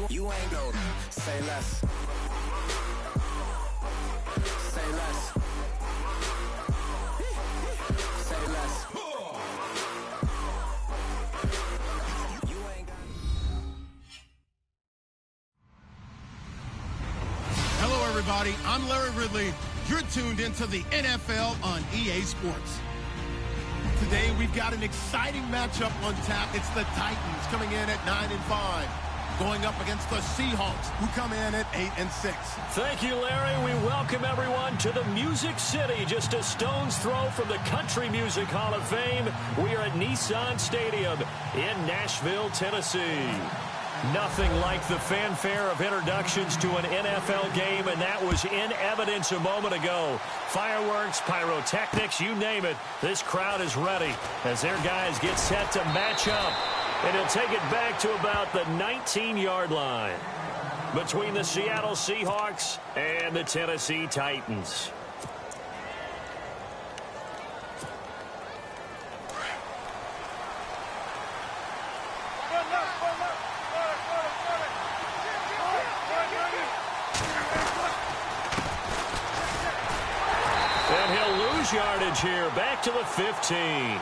You ain't go. Say less. Say less. Say less. You ain't got. Hello, everybody. I'm Larry Ridley. You're tuned into the NFL on EA Sports. Today, we've got an exciting matchup on tap. It's the Titans coming in at 9-5, going up against the Seahawks, who come in at 8-6. Thank you, Larry. We welcome everyone to the Music City, just a stone's throw from the Country Music Hall of Fame. We are at Nissan Stadium in Nashville, Tennessee. Nothing like the fanfare of introductions to an NFL game, and that was in evidence a moment ago. Fireworks, pyrotechnics, you name it. This crowd is ready as their guys get set to match up. And he'll take it back to about the 19-yard line between the Seattle Seahawks and the Tennessee Titans. And he'll lose yardage here, back to the 15.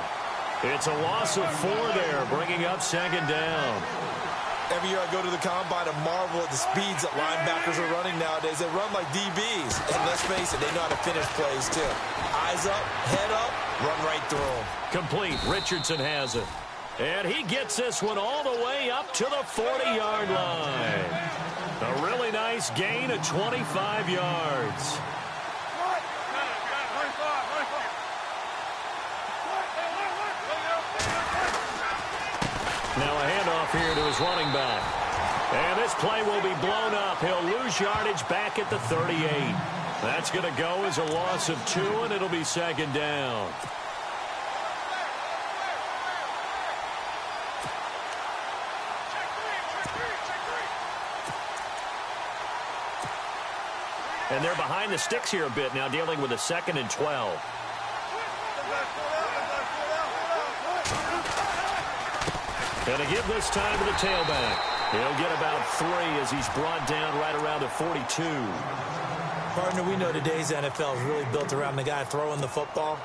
It's a loss of 4 there, bringing up second down. Every year I go to the combine and marvel at the speeds that linebackers are running nowadays. They run like DBs. And let's face it, they know how to finish plays, too. Eyes up, head up, run right through them. Complete. Richardson has it. And he gets this one all the way up to the 40-yard line. A really nice gain of 25 yards. Now a handoff here to his running back. And this play will be blown up. He'll lose yardage back at the 38. That's going to go as a loss of 2, and it'll be second down. And they're behind the sticks here a bit now, dealing with a 2nd and 12. And to give this time to the tailback. He'll get about 3 as he's brought down right around the 42. Partner, we know today's NFL is really built around the guy throwing the football.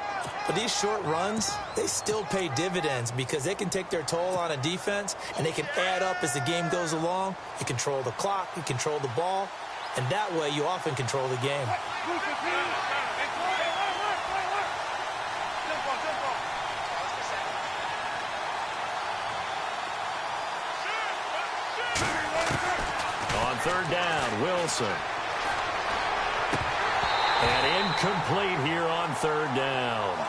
But these short runs, they still pay dividends because they can take their toll on a defense and they can add up as the game goes along. You control the clock, you control the ball, and that way you often control the game. On third down, Wilson. And incomplete here on third down.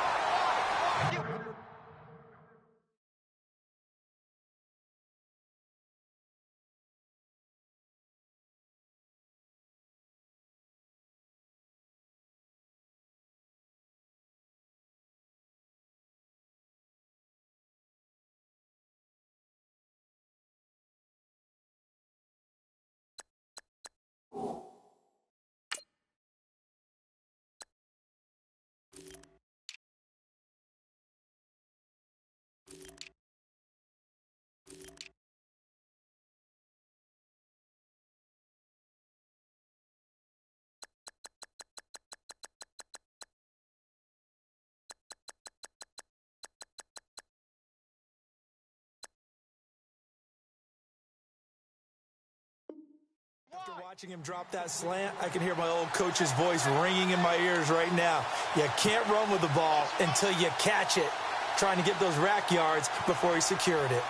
After watching him drop that slant, I can hear my old coach's voice ringing in my ears right now. You can't run with the ball until you catch it. Trying to get those rack yards before he secured it.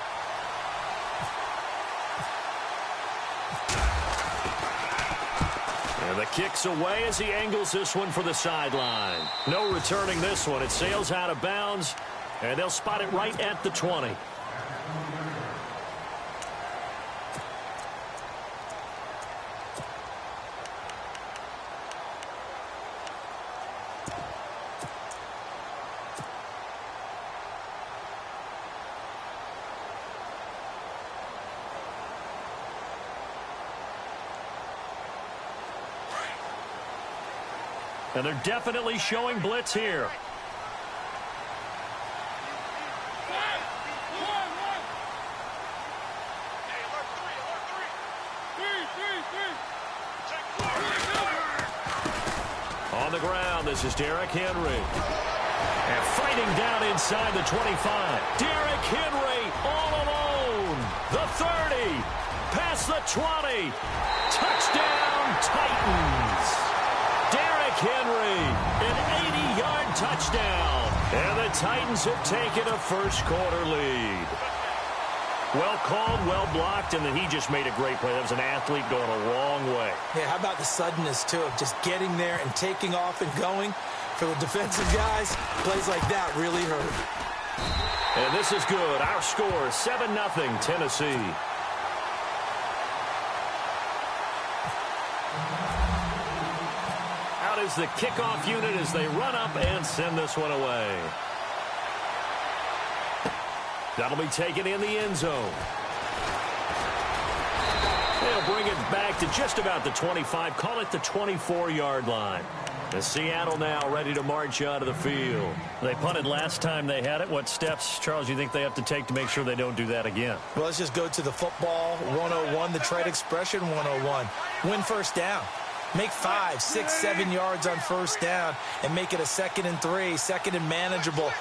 And the kick's away as he angles this one for the sideline. No returning this one. It sails out of bounds, and they'll spot it right at the 20. And they're definitely showing blitz here. On the ground, this is Derrick Henry. And fighting down inside the 25. Derrick Henry all alone. The 30. Past the 20. Touchdown, Titans. Derrick Henry, an 80-yard touchdown. And the Titans have taken a first-quarter lead. Well called, well blocked, and then he just made a great play. That was an athlete going a long way. Yeah, how about the suddenness, too, of just getting there and taking off and going? For the defensive guys, plays like that really hurt. And this is good. Our score, 7-0, Tennessee. Out is the kickoff unit as they run up and send this one away. That'll be taken in the end zone. They'll bring it back to just about the 25. Call it the 24-yard line. The Seattle now ready to march out of the field. They punted last time they had it. What steps, Charles, you think they have to take to make sure they don't do that again? Well, let's just go to the football 101, the trade expression 101. Win first down. Make 5, 6, 7 yards on first down and make it a 2nd and 3, 2nd and manageable.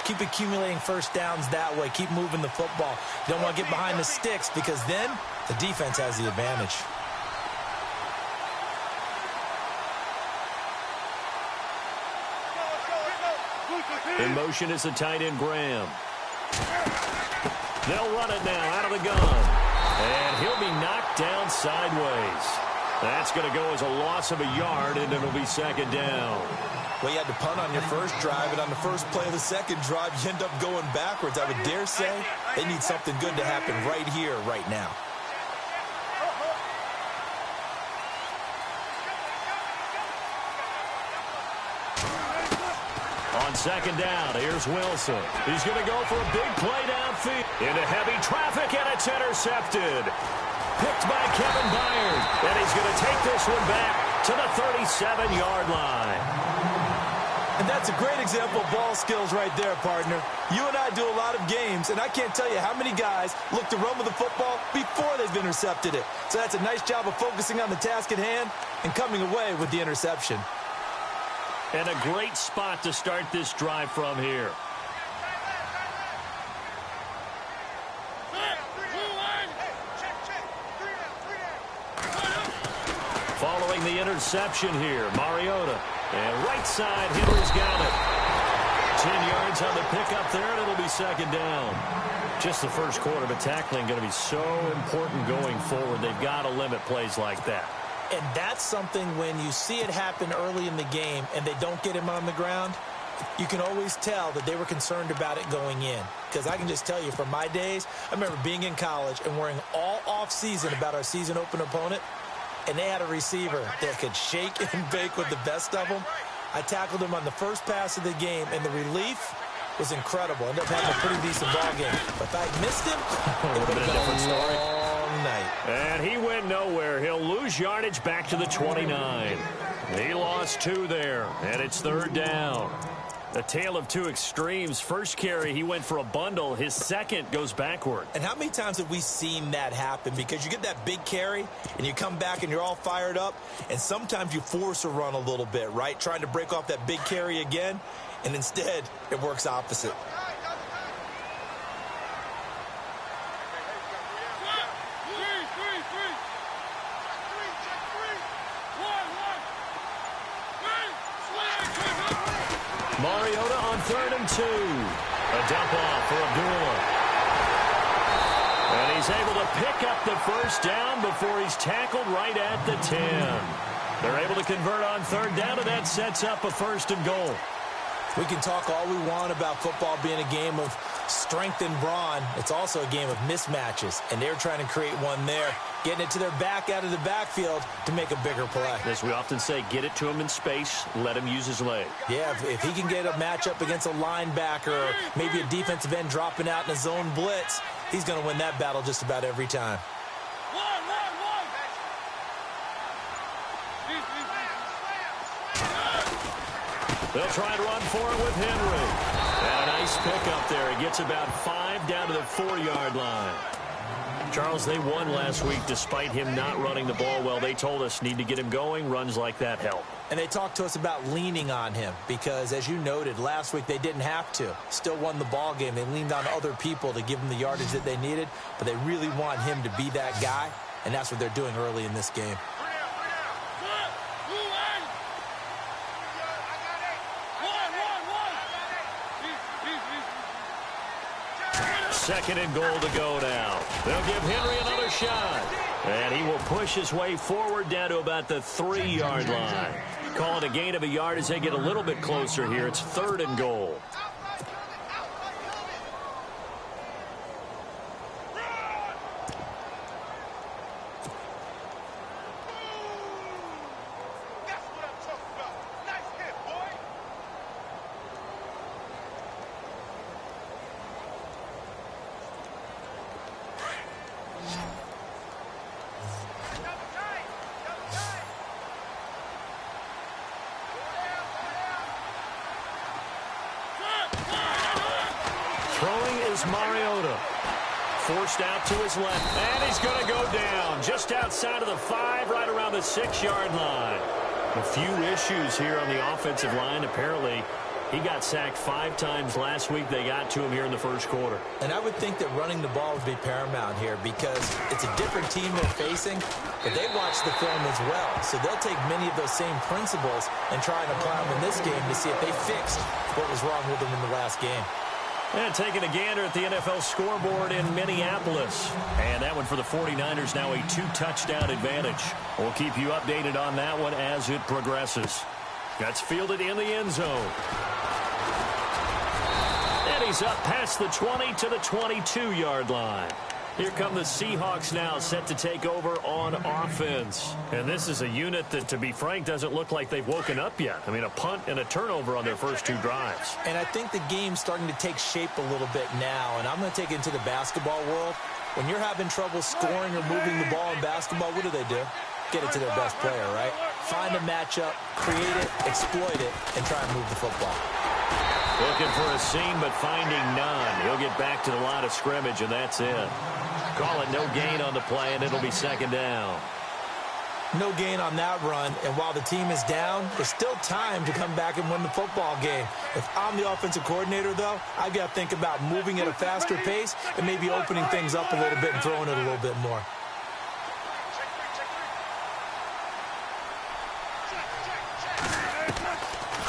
Keep accumulating first downs that way. Keep moving the football. You don't want to get behind the sticks because then the defense has the advantage. In motion is the tight end, Graham. They'll run it now out of the gun. And he'll be knocked down sideways. That's going to go as a loss of a yard, and it'll be 2nd down. Well, you had to punt on your first drive, and on the first play of the second drive, you end up going backwards. I would dare say they need something good to happen right here, right now. On 2nd down, here's Wilson. He's going to go for a big play downfield. Into heavy traffic, and it's intercepted. Picked by Kevin Byard. And he's going to take this one back to the 37-yard line. And that's a great example of ball skills right there, partner. You and I do a lot of games, and I can't tell you how many guys look to run with the football before they've intercepted it. So that's a nice job of focusing on the task at hand and coming away with the interception. And a great spot to start this drive from here. Following the interception here, Mariota. And right side, Henry's got it. 10 yards on the pickup there, and it'll be 2nd down. Just the first quarter, but tackling going to be so important going forward. They've got to limit plays like that. And that's something when you see it happen early in the game and they don't get him on the ground, you can always tell that they were concerned about it going in. Because I can just tell you from my days, I remember being in college and worrying all off-season about our season open opponent, and they had a receiver that could shake and bake with the best of them. I tackled him on the first pass of the game, and the relief was incredible. Ended up having a pretty decent ball game. But if I had missed him, it would have been a different story. Night. And he went nowhere. He'll lose yardage back to the 29. He lost 2 there, and it's 3rd down. A tale of two extremes. First carry, he went for a bundle. His second goes backward. And how many times have we seen that happen? Because you get that big carry, and you come back and you're all fired up, and sometimes you force a run a little bit, right? Trying to break off that big carry again, and instead it works opposite. Mariota on 3rd and 2. A dump off for Abdullah. And he's able to pick up the first down before he's tackled right at the 10. They're able to convert on 3rd down, and that sets up a 1st and goal. We can talk all we want about football being a game of strength and brawn. It's also a game of mismatches, and they're trying to create one there, getting it to their back out of the backfield to make a bigger play. As we often say, get it to him in space, let him use his leg. Yeah, if he can get a matchup against a linebacker or maybe a defensive end dropping out in a zone blitz, he's going to win that battle just about every time. They'll try to run for it with Henry. And a nice pick up there. He gets about 5 down to the 4-yard line. Charles, they won last week despite him not running the ball well. They told us need to get him going. Runs like that help. And they talked to us about leaning on him because, as you noted, last week they didn't have to. Still won the ball game. They leaned on other people to give them the yardage that they needed, but they really want him to be that guy, and that's what they're doing early in this game. Second and goal to go now. They'll give Henry another shot. And he will push his way forward down to about the 3-yard line. Call it a gain of a yard as they get a little bit closer here. It's 3rd and goal. Throwing is Mariota. Forced out to his left, and he's going to go down just outside of the 5, right around the 6-yard line. A few issues here on the offensive line. Apparently, he got sacked 5 times last week. They got to him here in the first quarter. And I would think that running the ball would be paramount here because it's a different team they're facing, but they watch the film as well. So they'll take many of those same principles and try and apply them in this game to see if they fixed what was wrong with them in the last game. And taking a gander at the NFL scoreboard in Minneapolis. And that one for the 49ers, now a 2-touchdown advantage. We'll keep you updated on that one as it progresses. That's fielded in the end zone. And he's up past the 20 to the 22-yard line. Here come the Seahawks now, set to take over on offense. And this is a unit that, to be frank, doesn't look like they've woken up yet. I mean, a punt and a turnover on their first 2 drives. And I think the game's starting to take shape a little bit now, and I'm going to take it into the basketball world. When you're having trouble scoring or moving the ball in basketball, what do? Get it to their best player, right? Find a matchup, create it, exploit it, and try and move the football. Looking for a seam, but finding none. He'll get back to the line of scrimmage, and that's it. Call it no gain on the play, and it'll be 2nd down. No gain on that run, and while the team is down, there's still time to come back and win the football game. If I'm the offensive coordinator, though, I've got to think about moving at a faster pace and maybe opening things up a little bit and throwing it a little bit more.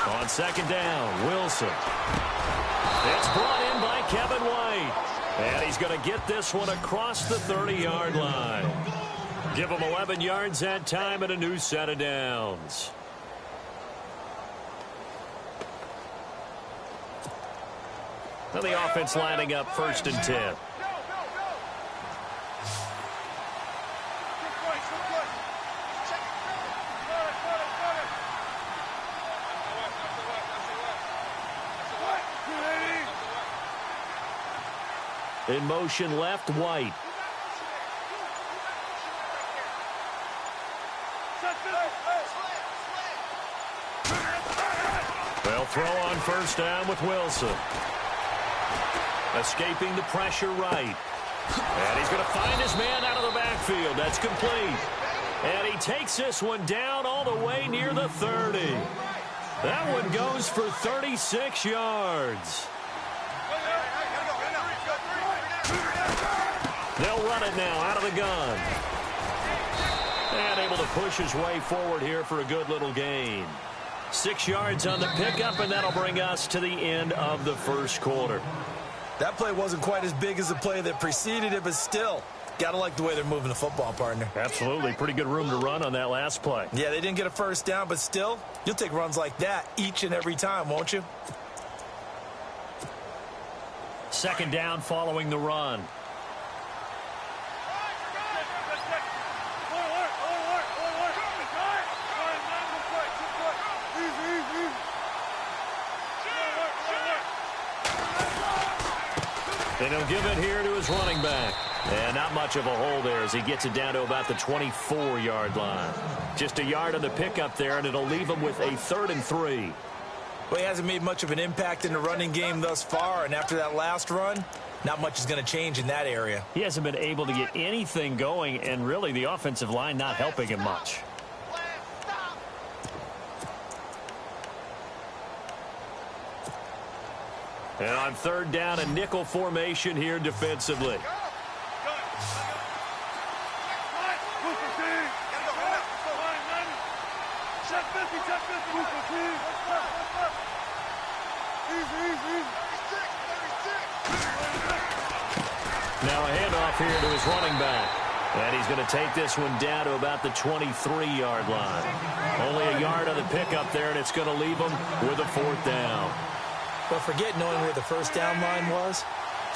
On 2nd down, Wilson. It's brought in by Kevin White. And he's going to get this one across the 30-yard line. Give him 11 yards that time and a new set of downs. Now the offense lining up 1st and 10. In motion left, White. They'll throw on 1st down with Wilson. Escaping the pressure right. And he's going to find his man out of the backfield. That's complete. And he takes this one down all the way near the 30. That one goes for 36 yards. They'll run it now out of the gun. And able to push his way forward here for a good little gain. 6 yards on the pickup, and that'll bring us to the end of the first quarter. That play wasn't quite as big as the play that preceded it, but still, got to like the way they're moving the football, partner. Absolutely. Pretty good room to run on that last play. Yeah, they didn't get a 1st down, but still, you'll take runs like that each and every time, won't you? 2nd down following the run. And he'll give it here to his running back. And not much of a hole there as he gets it down to about the 24-yard line. Just a yard on the pickup there, and it'll leave him with a 3rd and 3. Well, he hasn't made much of an impact in the running game thus far, and after that last run, not much is going to change in that area. He hasn't been able to get anything going, and really the offensive line not helping him much. And on third down, a nickel formation here defensively. Now a handoff here to his running back. And he's going to take this one down to about the 23-yard line. Only a yard on the pickup there, and it's going to leave him with a fourth down. But forget knowing where the first down line was.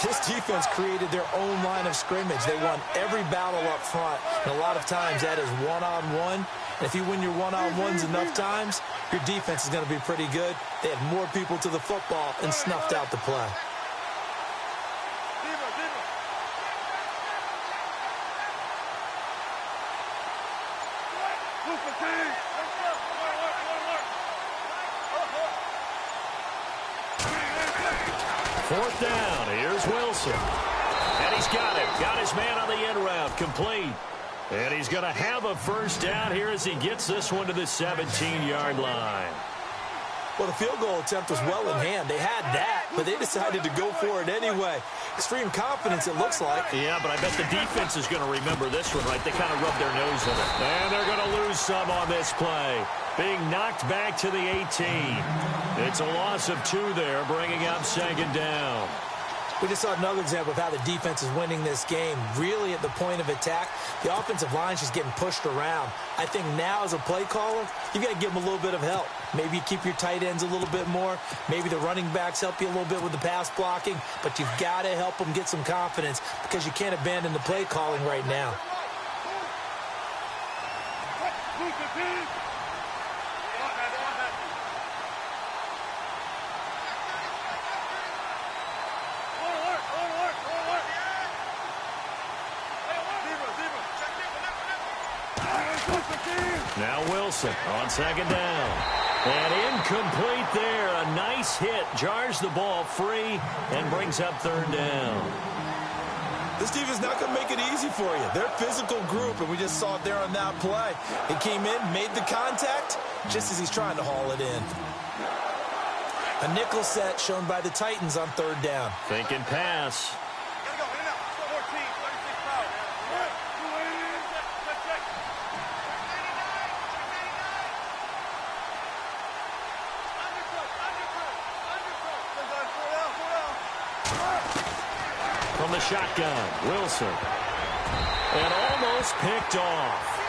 This defense created their own line of scrimmage. They won every battle up front, and a lot of times that is one-on-one. And if you win your one-on-ones enough times, your defense is going to be pretty good. They had more people to the football and snuffed out the play. Fourth down. Here's Wilson. And he's got it. Got his man on the end route. Complete. And he's going to have a first down here as he gets this one to the 17-yard line. Well, the field goal attempt was well in hand. They had that, but they decided to go for it anyway. Extreme confidence, it looks like. Yeah, but I bet the defense is going to remember this one, right? They kind of rubbed their nose in it. And they're going to lose some on this play. Being knocked back to the 18. It's a loss of 2 there, bringing up second down. We just saw another example of how the defense is winning this game. Really at the point of attack, the offensive line's just getting pushed around. I think now as a play caller, you've got to give them a little bit of help. Maybe you keep your tight ends a little bit more. Maybe the running backs help you a little bit with the pass blocking. But you've got to help them get some confidence because you can't abandon the play calling right now. Now Wilson on second down. And incomplete there. A nice hit. Jars the ball free and brings up third down. This defense is not going to make it easy for you. They're a physical group, and we just saw it there on that play. He came in, made the contact, just as he's trying to haul it in. A nickel set shown by the Titans on third down. Thinking pass. From the shotgun, Wilson. And almost picked off.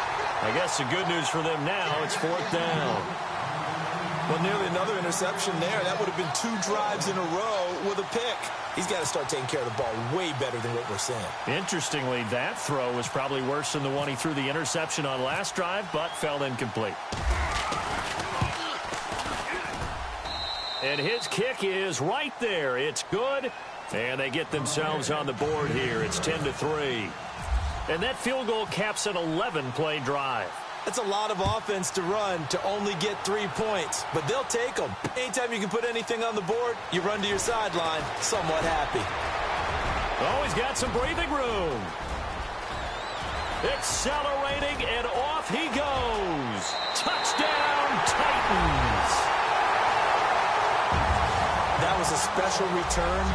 I guess the good news for them now, it's fourth down. Well, nearly another interception there. That would have been 2 drives in a row with a pick. He's got to start taking care of the ball way better than what we're seeing. Interestingly, that throw was probably worse than the one he threw the interception on last drive, but fell incomplete. And his kick is right there. It's good. And they get themselves on the board here. It's 10-3. And that field goal caps an 11-play drive. That's a lot of offense to run to only get 3 points, but they'll take them. Anytime you can put anything on the board, you run to your sideline somewhat happy. Oh, he's got some breathing room. Accelerating, and off he goes. Touchdown, Titans. That was a special return,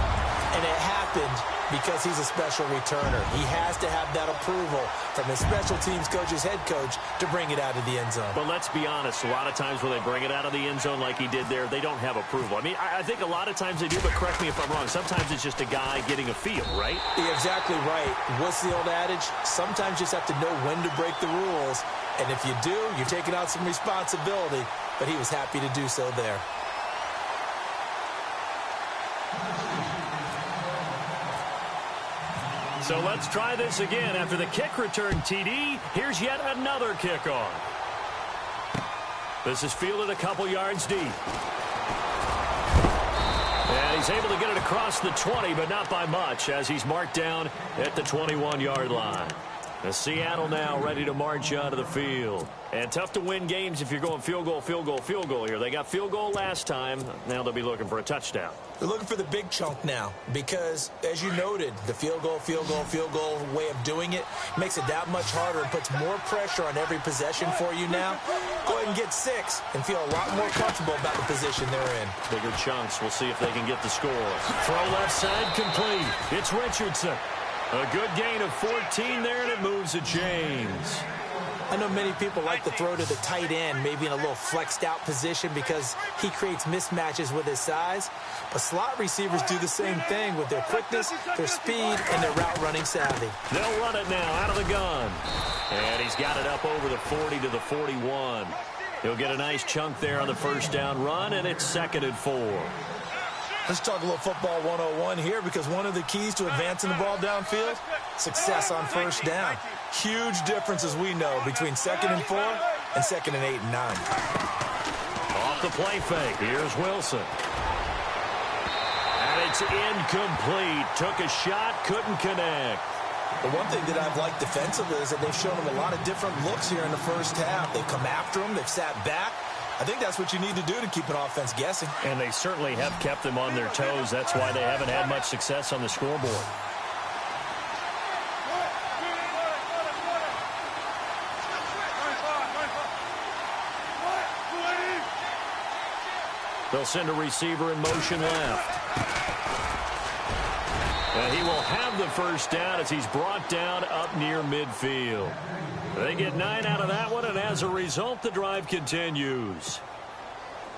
and it happened because he's a special returner. He has to have that approval from his special teams coach's head coach to bring it out of the end zone. But let's be honest, a lot of times when they bring it out of the end zone like he did there, they don't have approval. I mean, I think a lot of times they do, but correct me if I'm wrong. Sometimes it's just a guy getting a feel, right? You're exactly right. What's the old adage? Sometimes you just have to know when to break the rules. And if you do, you're taking out some responsibility. But he was happy to do so there. So let's try this again. After the kick return TD, here's yet another kickoff. This is fielded a couple yards deep. And he's able to get it across the 20, but not by much, as he's marked down at the 21-yard line. The Seattle now ready to march onto the field. And tough to win games if you're going field goal, field goal, field goal here. They got field goal last time. Now they'll be looking for a touchdown. They're looking for the big chunk now because, as you noted, the field goal way of doing it makes it that much harder and puts more pressure on every possession for you now. Go ahead and get 6 and feel a lot more comfortable about the position they're in. Bigger chunks. We'll see if they can get the score. Throw left side complete. It's Richardson. A good gain of 14 there, and it moves the chains. I know many people like to throw to the tight end, maybe in a little flexed out position because he creates mismatches with his size. But slot receivers do the same thing with their quickness, their speed, and their route running savvy. They'll run it now out of the gun. And he's got it up over the 40 to the 41. He'll get a nice chunk there on the first down run, and it's 2nd and 4. Let's talk a little football 101 here because one of the keys to advancing the ball downfield, success on first down. Huge difference, as we know, between 2nd and 4 and 2nd and 8 and 9. Off the play fake. Here's Wilson. And it's incomplete. Took a shot, couldn't connect. The one thing that I've liked defensively is that they've shown him a lot of different looks here in the first half. They've come after him. They've sat back. I think that's what you need to do to keep an offense guessing. And they certainly have kept them on their toes. That's why they haven't had much success on the scoreboard. They'll send a receiver in motion left. And he will have the first down as he's brought down up near midfield. They get 9 out of that one, and as a result, the drive continues.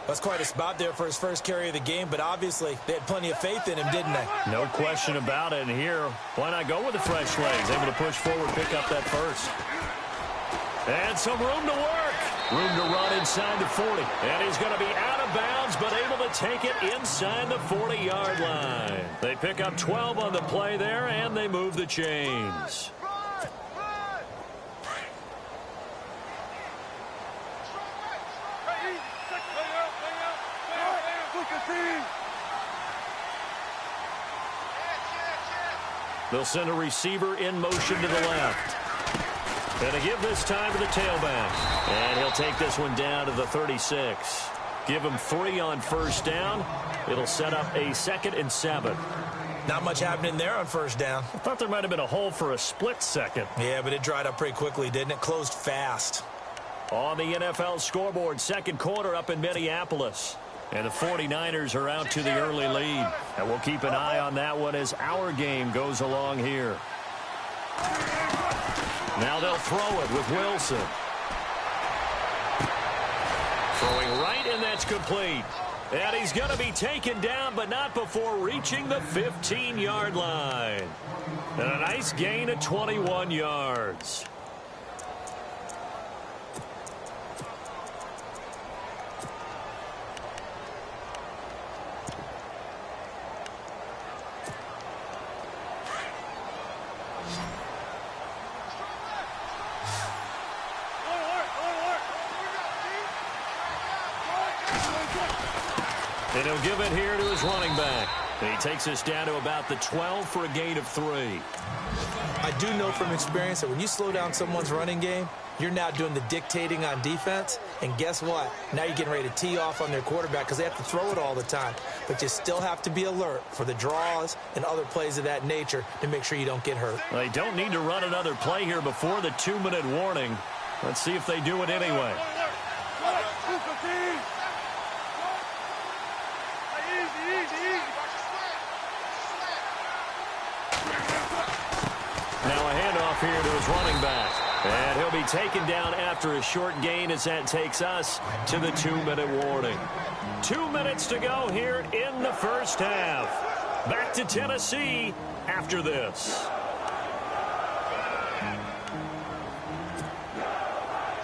That's quite a spot there for his first carry of the game, but obviously they had plenty of faith in him, didn't they? No question about it. And here, why not go with the fresh legs? Able to push forward, pick up that first. And some room to work. Room to run inside the 40. And he's going to be out of bounds, but able to take it inside the 40-yard line. They pick up 12 on the play there, and they move the chains. They'll send a receiver in motion to the left. And to give this time to the tailback. And he'll take this one down to the 36. Give him 3 on first down. It'll set up a 2nd and 7. Not much happening there on first down. I thought there might have been a hole for a split second. Yeah, but it dried up pretty quickly, didn't it? Closed fast. On the NFL scoreboard, 2nd quarter up in Minneapolis. And the 49ers are out to the early lead. And we'll keep an eye on that one as our game goes along here. Now they'll throw it with Wilson. Throwing right, and that's complete. And he's going to be taken down, but not before reaching the 15-yard line. And a nice gain of 21 yards. And he'll give it here to his running back. And he takes us down to about the 12 for a gain of 3. I do know from experience that when you slow down someone's running game, you're now doing the dictating on defense. And guess what? Now you're getting ready to tee off on their quarterback because they have to throw it all the time. But you still have to be alert for the draws and other plays of that nature to make sure you don't get hurt. They don't need to run another play here before the 2-minute warning. Let's see if they do it anyway. Now a handoff here to his running back. And he'll be taken down after a short gain as that takes us to the 2-minute warning. 2 minutes to go here in the first half. Back to Tennessee after this.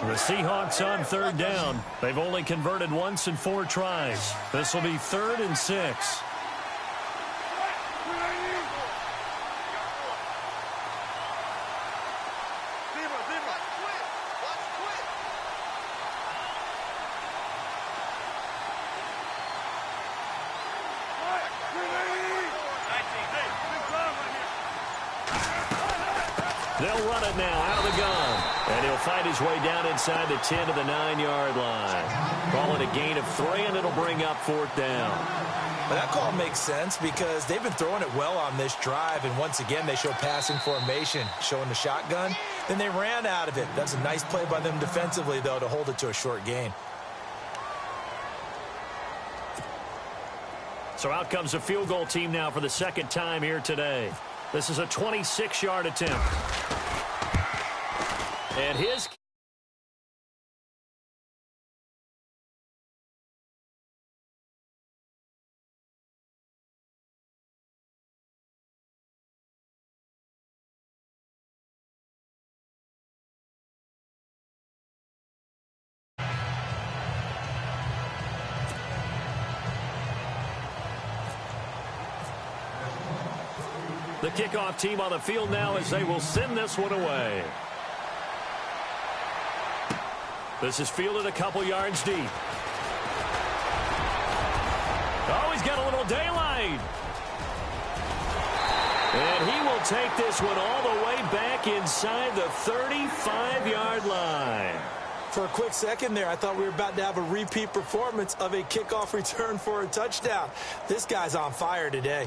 The Seahawks on 3rd down. They've only converted once in 4 tries. This will be 3rd and 6. They'll run it now out of the gun. And he'll fight his way down inside the 10 to the 9-yard line. Call it a gain of 3, and it'll bring up 4th down. But that call makes sense because they've been throwing it well on this drive, and once again they show passing formation, showing the shotgun. Then they ran out of it. That's a nice play by them defensively, though, to hold it to a short gain. So out comes a field goal team now for the second time here today. This is a 26-yard attempt. And his... The kickoff team on the field now as they will send this one away. This is fielded a couple yards deep. Oh, he's got a little daylight. And he will take this one all the way back inside the 35-yard line. For a quick second there, I thought we were about to have a repeat performance of a kickoff return for a touchdown. This guy's on fire today.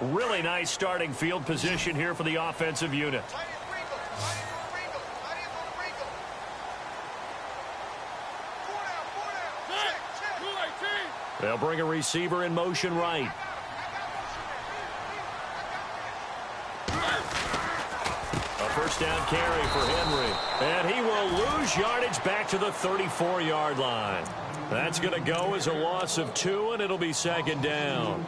Really nice starting field position here for the offensive unit. They'll bring a receiver in motion right. A first down carry for Henry. And he will lose yardage back to the 34-yard line. That's going to go as a loss of 2, and it'll be 2nd down.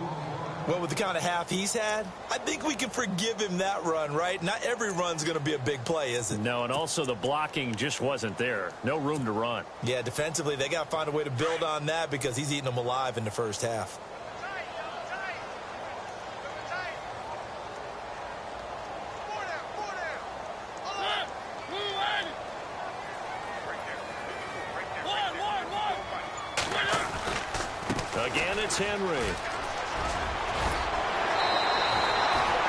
Well, with the kind of half he's had, I think we can forgive him that run, right? Not every run's going to be a big play, is it? No, and also the blocking just wasn't there. No room to run. Yeah, defensively, they got to find a way to build on that because he's eating them alive in the first half. Again, it's Henry.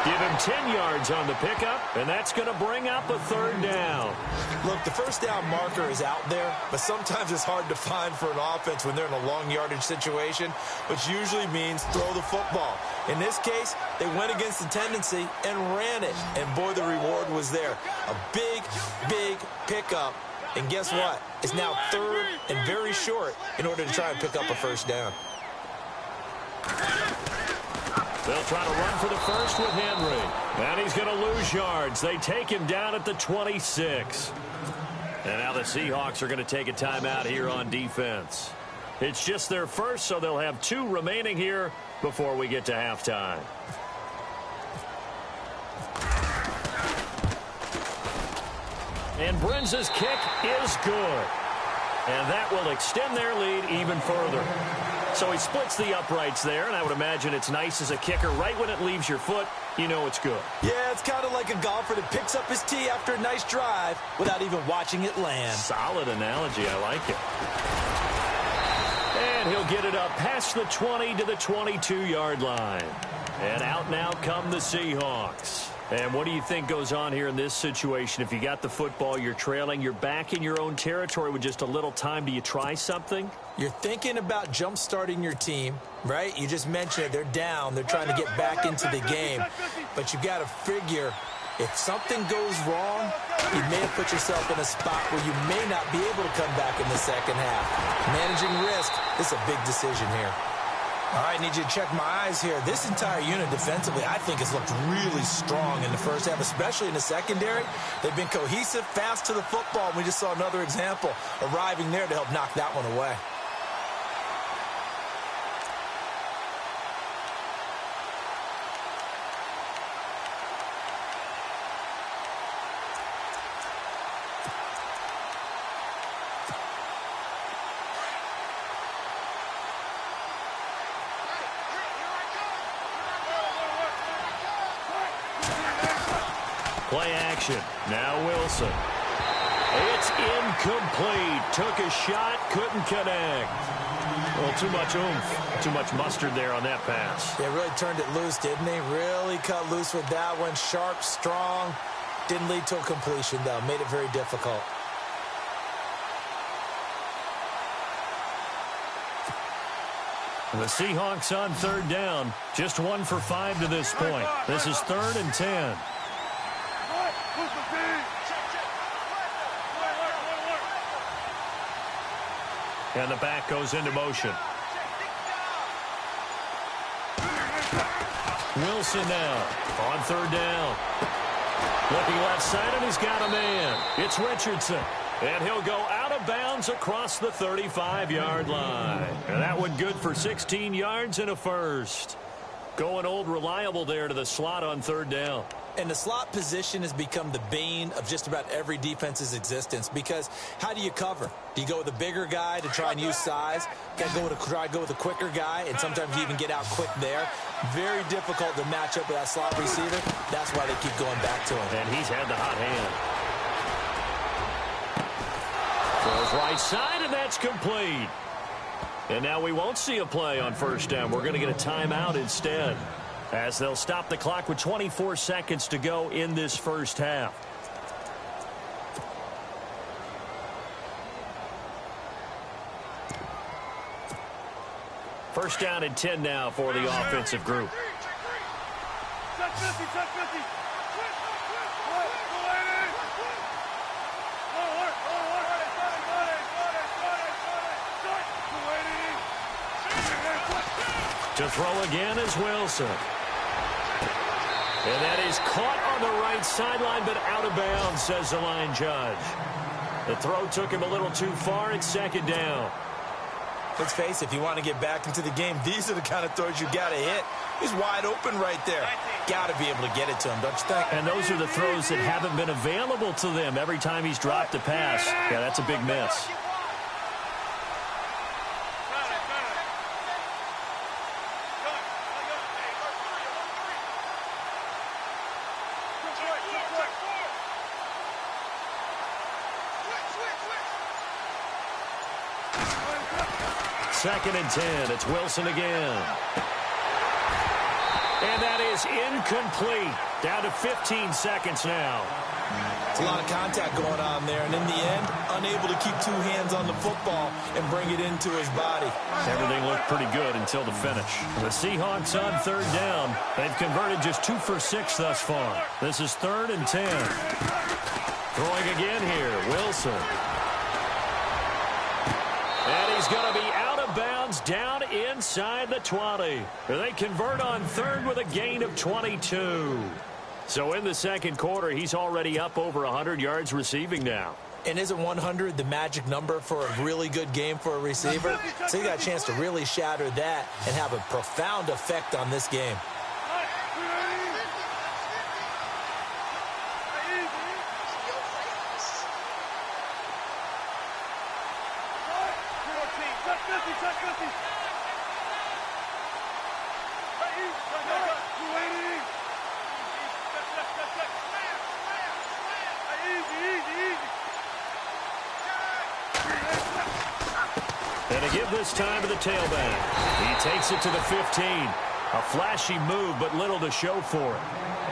Give him 10 yards on the pickup, and that's going to bring up a 3rd down. Look, the first down marker is out there, but sometimes it's hard to find for an offense when they're in a long yardage situation, which usually means throw the football. In this case, they went against the tendency and ran it, and boy, the reward was there. A big, big pickup, and guess what? It's now 3rd and very short in order to try and pick up a first down. They'll try to run for the first with Henry. And he's going to lose yards. They take him down at the 26. And now the Seahawks are going to take a timeout here on defense. It's just their first, so they'll have 2 remaining here before we get to halftime. And Brenza's kick is good. And that will extend their lead even further. So he splits the uprights there, and I would imagine it's nice as a kicker. Right when it leaves your foot, you know it's good. Yeah, it's kind of like a golfer that picks up his tee after a nice drive without even watching it land. Solid analogy. I like it. And he'll get it up past the 20 to the 22-yard line. And out now come the Seahawks. And what do you think goes on here in this situation? If you got the football, you're trailing, you're back in your own territory with just a little time. Do you try something? You're thinking about jump-starting your team, right? You just mentioned it. They're down. They're trying to get back into the game. But you got to figure if something goes wrong, you may have put yourself in a spot where you may not be able to come back in the second half. Managing risk is a big decision here. All right, need you to check my eyes here. This entire unit defensively, I think, has looked really strong in the first half, especially in the secondary. They've been cohesive, fast to the football, and we just saw another example arriving there to help knock that one away. Play action. Now Wilson. It's incomplete. Took a shot, couldn't connect. Well, too much oomph, too much mustard there on that pass. They really turned it loose, didn't they? Really cut loose with that one. Sharp, strong. Didn't lead to a completion, though. Made it very difficult. The Seahawks on third down. Just 1 for 5 to this point. This is 3rd and 10. And the back goes into motion. Wilson now on third down. Looking left side, and he's got a man. It's Richardson. And he'll go out of bounds across the 35-yard line. And that one good for 16 yards and a first. Going old reliable there to the slot on third down. And the slot position has become the bane of just about every defense's existence, because how do you cover? Do you go with a bigger guy to try and use size? Got to go with a quicker guy, and sometimes you even get out quick there. Very difficult to match up with that slot receiver. That's why they keep going back to him. And he's had the hot hand. Throws right side, and that's complete. And now we won't see a play on first down. We're going to get a timeout instead, as they'll stop the clock with 24 seconds to go in this first half. First down and 10 now for the offensive group. To throw again is Wilson. And that is caught on the right sideline, but out of bounds, says the line judge. The throw took him a little too far. It's second down. Let's face it, if you want to get back into the game, these are the kind of throws you got to hit. He's wide open right there. Got to be able to get it to him, don't you think? And those are the throws that haven't been available to them every time he's dropped a pass. Yeah, that's a big miss. Second and 10. It's Wilson again. And that is incomplete. Down to 15 seconds now. It's a lot of contact going on there, and in the end, unable to keep two hands on the football and bring it into his body. Everything looked pretty good until the finish. The Seahawks on third down. They've converted just 2 for 6 thus far. This is 3rd and 10. Throwing again here, Wilson. And he's going to be out of bounds down inside the 20. They convert on third with a gain of 22. So in the second quarter, he's already up over 100 yards receiving now. And isn't 100 the magic number for a really good game for a receiver? So he got a chance to really shatter that and have a profound effect on this game. And to give this time to the tailback. He takes it to the 15. A flashy move, but little to show for it.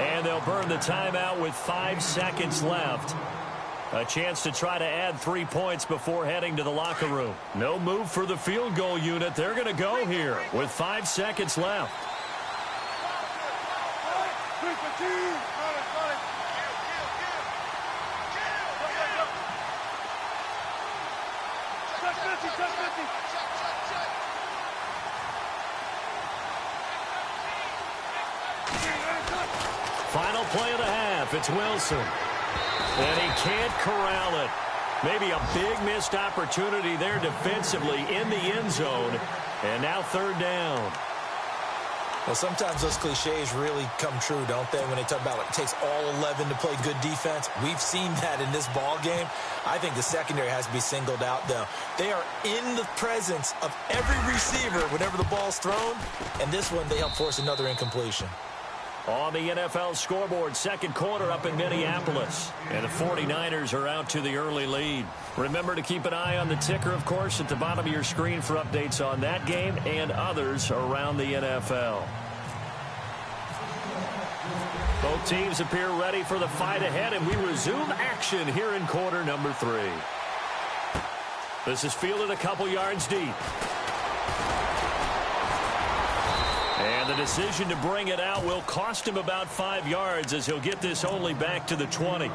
And they'll burn the timeout with 5 seconds left. A chance to try to add 3 points before heading to the locker room. No move for the field goal unit. They're going to go here with 5 seconds left. Final play of the half. It's Wilson. And he can't corral it. Maybe a big missed opportunity there defensively in the end zone. And now third down. Well, sometimes those cliches really come true, don't they, when they talk about it takes all 11 to play good defense. We've seen that in this ball game. I think the secondary has to be singled out, though. They are in the presence of every receiver whenever the ball's thrown, and this one they help force another incompletion. On the NFL scoreboard, second quarter up in Minneapolis. And the 49ers are out to the early lead. Remember to keep an eye on the ticker, of course, at the bottom of your screen for updates on that game and others around the NFL. Both teams appear ready for the fight ahead, and we resume action here in quarter number 3. This is fielded a couple yards deep. And the decision to bring it out will cost him about 5 yards as he'll get this only back to the 20.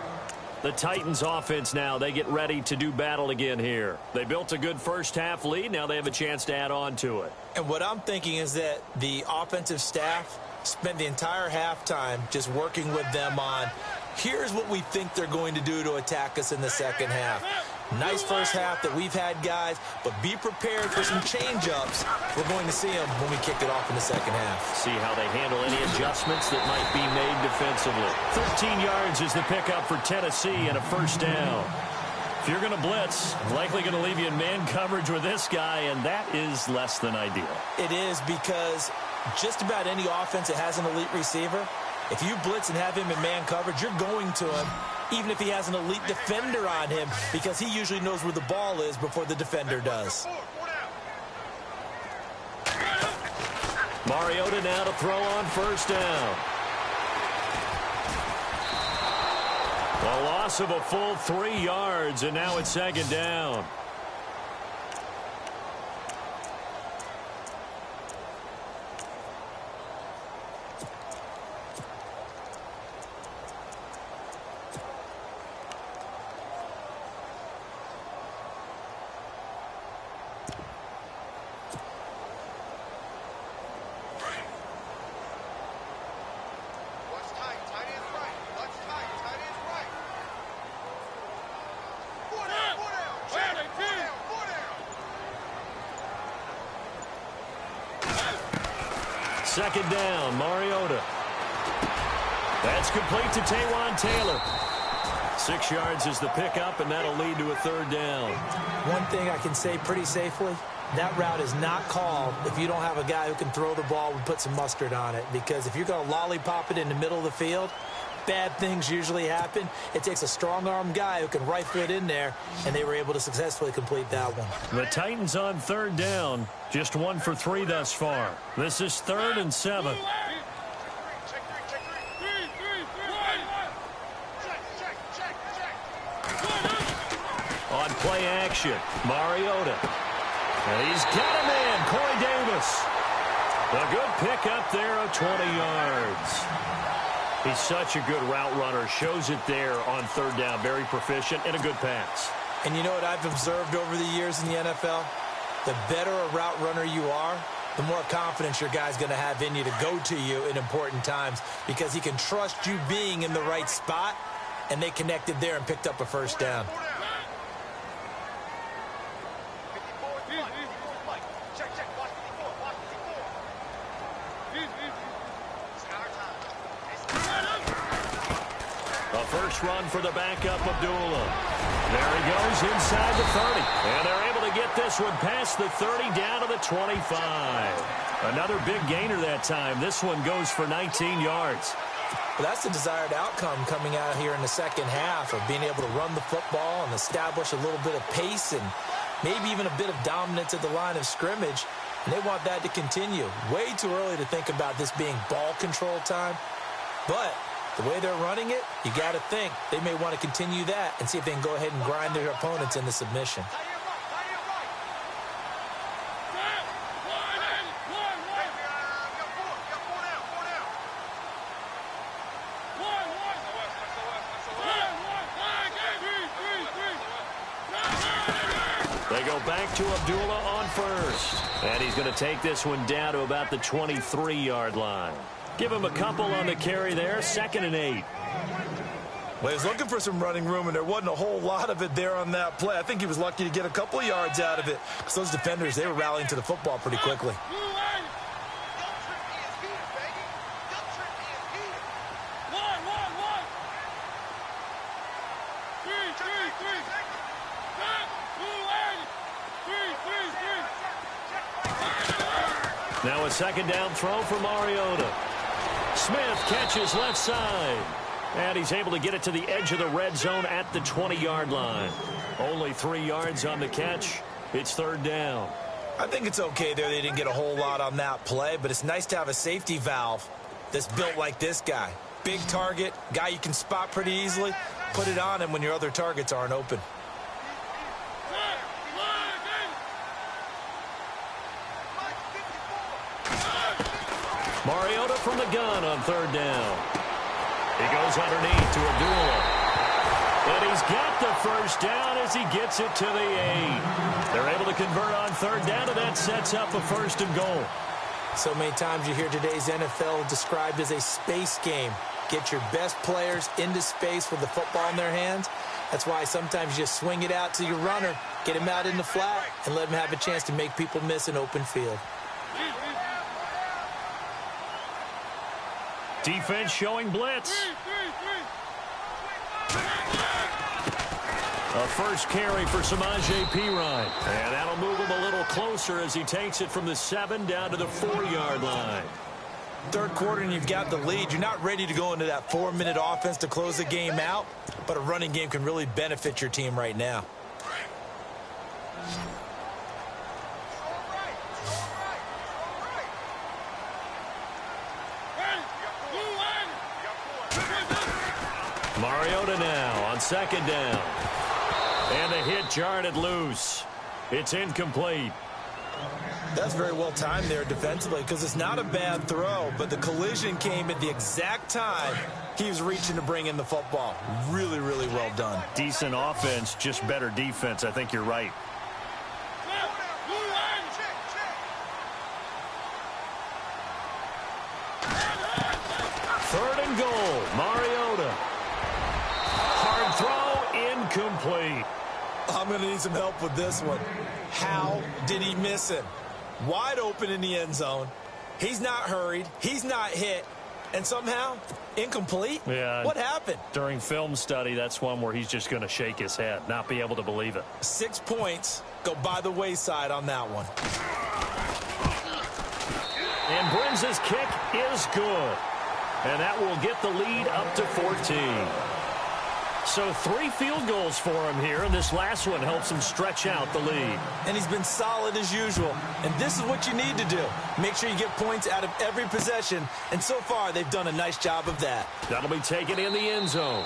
The Titans offense now, they get ready to do battle again here. They built a good first half lead. Now they have a chance to add on to it. And what I'm thinking is that the offensive staff spent the entire halftime just working with them on, here's what we think they're going to do to attack us in the second half. Nice first half that we've had, guys, but be prepared for some change-ups. We're going to see them when we kick it off in the second half. See how they handle any adjustments that might be made defensively. 13 yards is the pickup for Tennessee and a first down. If you're going to blitz, likely going to leave you in man coverage with this guy, and that is less than ideal. It is, because just about any offense that has an elite receiver, if you blitz and have him in man coverage, you're going to him, even if he has an elite defender on him, because he usually knows where the ball is before the defender does. Mariota now to throw on first down. A loss of a full 3 yards, and now it's second down. Second down, Mariota. That's complete to Taywan Taylor. 6 yards is the pickup, and that'll lead to a third down. One thing I can say pretty safely, that route is not called if you don't have a guy who can throw the ball and put some mustard on it. Because if you're going to lollipop it in the middle of the field, bad things usually happen. It takes a strong-arm guy who can rifle it in there, and they were able to successfully complete that one. The Titans on third down, just 1 for 3 thus far. This is 3rd and 7. On play action, Mariota. And he's got him in, Corey Davis. A good pickup there of 20 yards. He's such a good route runner. Shows it there on third down. Very proficient and a good pass. And you know what I've observed over the years in the NFL? The better a route runner you are, the more confidence your guy's going to have in you to go to you in important times, because he can trust you being in the right spot, and they connected there and picked up a first down. First run for the backup, Abdullah. There he goes inside the 30. And they're able to get this one past the 30 down to the 25. Another big gainer that time. This one goes for 19 yards. Well, that's the desired outcome coming out here in the second half, of being able to run the football and establish a little bit of pace and maybe even a bit of dominance at the line of scrimmage. And they want that to continue. Way too early to think about this being ball control time. But the way they're running it, you got to think they may want to continue that and see if they can go ahead and grind their opponents into submission. They go back to Abdullah on first. And he's going to take this one down to about the 23-yard line. Give him a couple on the carry there. 2nd and 8. Well, he was looking for some running room, and there wasn't a whole lot of it there on that play. I think he was lucky to get a couple of yards out of it, because those defenders, they were rallying to the football pretty quickly. Now a second down throw for Mariota. Smith catches left side. And he's able to get it to the edge of the red zone at the 20-yard line. Only 3 yards on the catch. It's third down. I think it's okay there. They didn't get a whole lot on that play, but it's nice to have a safety valve that's built like this guy. Big target, guy you can spot pretty easily. Put it on him when your other targets aren't open. Mariota from the gun on third down. He goes underneath to Abdullah. And he's got the first down as he gets it to the 8. They're able to convert on third down, and that sets up a first and goal. So many times you hear today's NFL described as a space game. Get your best players into space with the football in their hands. That's why sometimes you just swing it out to your runner, get him out in the flat, and let him have a chance to make people miss an open field. Defense showing blitz. A first carry for Samaje Perine. And that'll move him a little closer as he takes it from the 7 down to the 4-yard line. Third quarter and you've got the lead. You're not ready to go into that 4-minute offense to close the game out, but a running game can really benefit your team right now. Mariota now on second down. And the hit jarred it loose. It's incomplete. That's very well timed there defensively because it's not a bad throw, but the collision came at the exact time he was reaching to bring in the football. Really, really well done. Decent offense, just better defense. I think you're right. Third and goal, Mariota. Hard throw, incomplete. I'm going to need some help with this one. How did he miss him? Wide open in the end zone. He's not hurried. He's not hit. And somehow, incomplete? Yeah. What happened? During film study, that's one where he's just going to shake his head, not be able to believe it. 6 points go by the wayside on that one. And Brins' kick is good. And that will get the lead up to 14. So 3 field goals for him here, and this last one helps him stretch out the lead. And he's been solid as usual. And this is what you need to do. Make sure you get points out of every possession. And so far, they've done a nice job of that. That'll be taken in the end zone.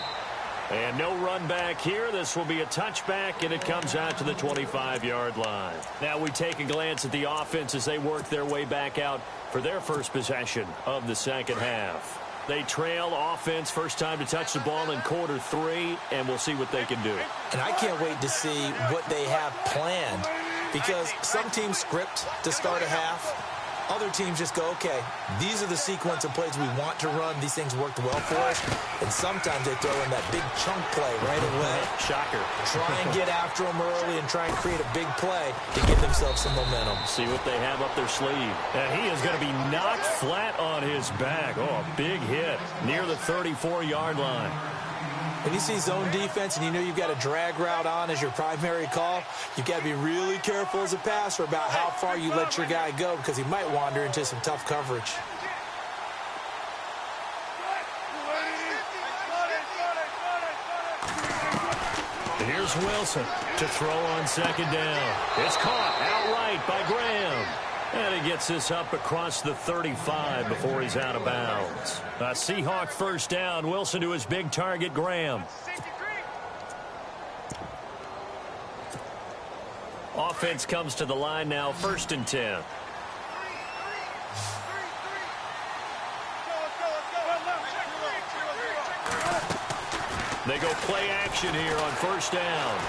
And no run back here. This will be a touchback, and it comes out to the 25-yard line. Now we take a glance at the offense as they work their way back out for their first possession of the second half. They trail offense, first time to touch the ball in quarter 3, and we'll see what they can do. And I can't wait to see what they have planned, because some teams script to start a half. Other teams just go, okay, these are the sequence of plays we want to run. These things worked well for us. And sometimes they throw in that big chunk play right away. Shocker. Try and get after them early and try and create a big play to give themselves some momentum. See what they have up their sleeve. And he is going to be knocked flat on his back. Oh, a big hit near the 34-yard line. When you see zone defense and you know you've got a drag route on as your primary call, you've got to be really careful as a passer about how far you let your guy go because he might wander into some tough coverage. Here's Wilson to throw on second down. It's caught outright by Graham. And he gets this up across the 35 before he's out of bounds. A Seahawk first down. Wilson to his big target, Graham. Offense comes to the line now, 1st and 10. They go play action here on first down.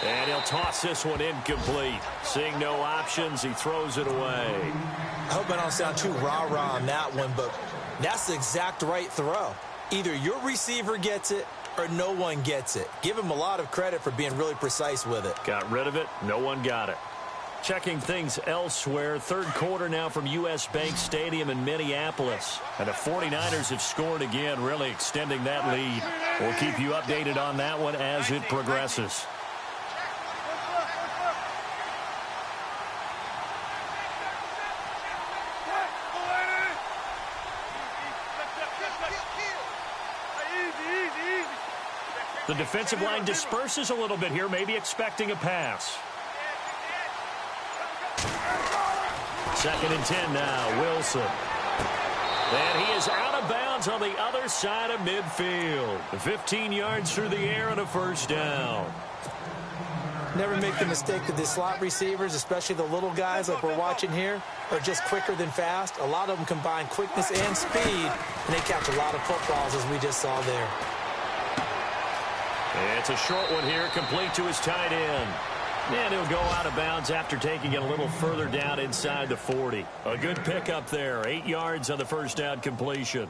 And he'll toss this one incomplete. Seeing no options, he throws it away. I hope I don't sound too rah-rah on that one, but that's the exact right throw. Either your receiver gets it or no one gets it. Give him a lot of credit for being really precise with it. Got rid of it. No one got it. Checking things elsewhere. Third quarter now from U.S. Bank Stadium in Minneapolis. And the 49ers have scored again, really extending that lead. We'll keep you updated on that one as it progresses. The defensive line disperses a little bit here, maybe expecting a pass. 2nd and 10 now, Wilson. And he is out of bounds on the other side of midfield. 15 yards through the air and a first down. Never make the mistake that the slot receivers, especially the little guys like we're watching here, are just quicker than fast. A lot of them combine quickness and speed, and they catch a lot of footballs, as we just saw there. It's a short one here, complete to his tight end. And he'll go out of bounds after taking it a little further down inside the 40. A good pickup there, 8 yards on the first down completion.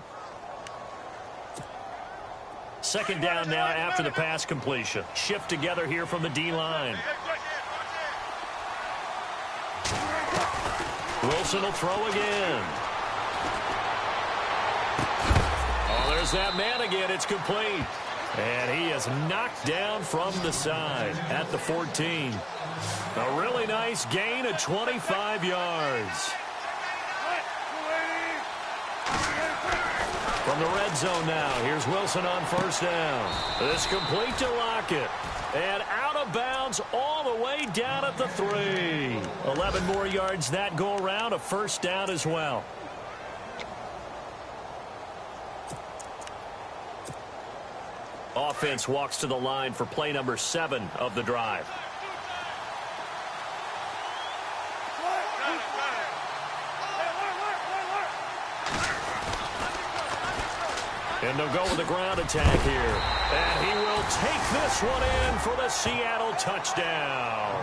2nd down now after the pass completion. Shift together here from the D-line. Wilson will throw again. Oh, there's that man again. It's complete. And he is knocked down from the side at the 14. A really nice gain of 25 yards. From the red zone now, here's Wilson on first down. This complete to Lockett. And out of bounds all the way down at the 3. 11 more yards that go around, a first down as well. Offense walks to the line for play number 7 of the drive. And they'll go with the ground attack here. And he will take this one in for the Seattle touchdown.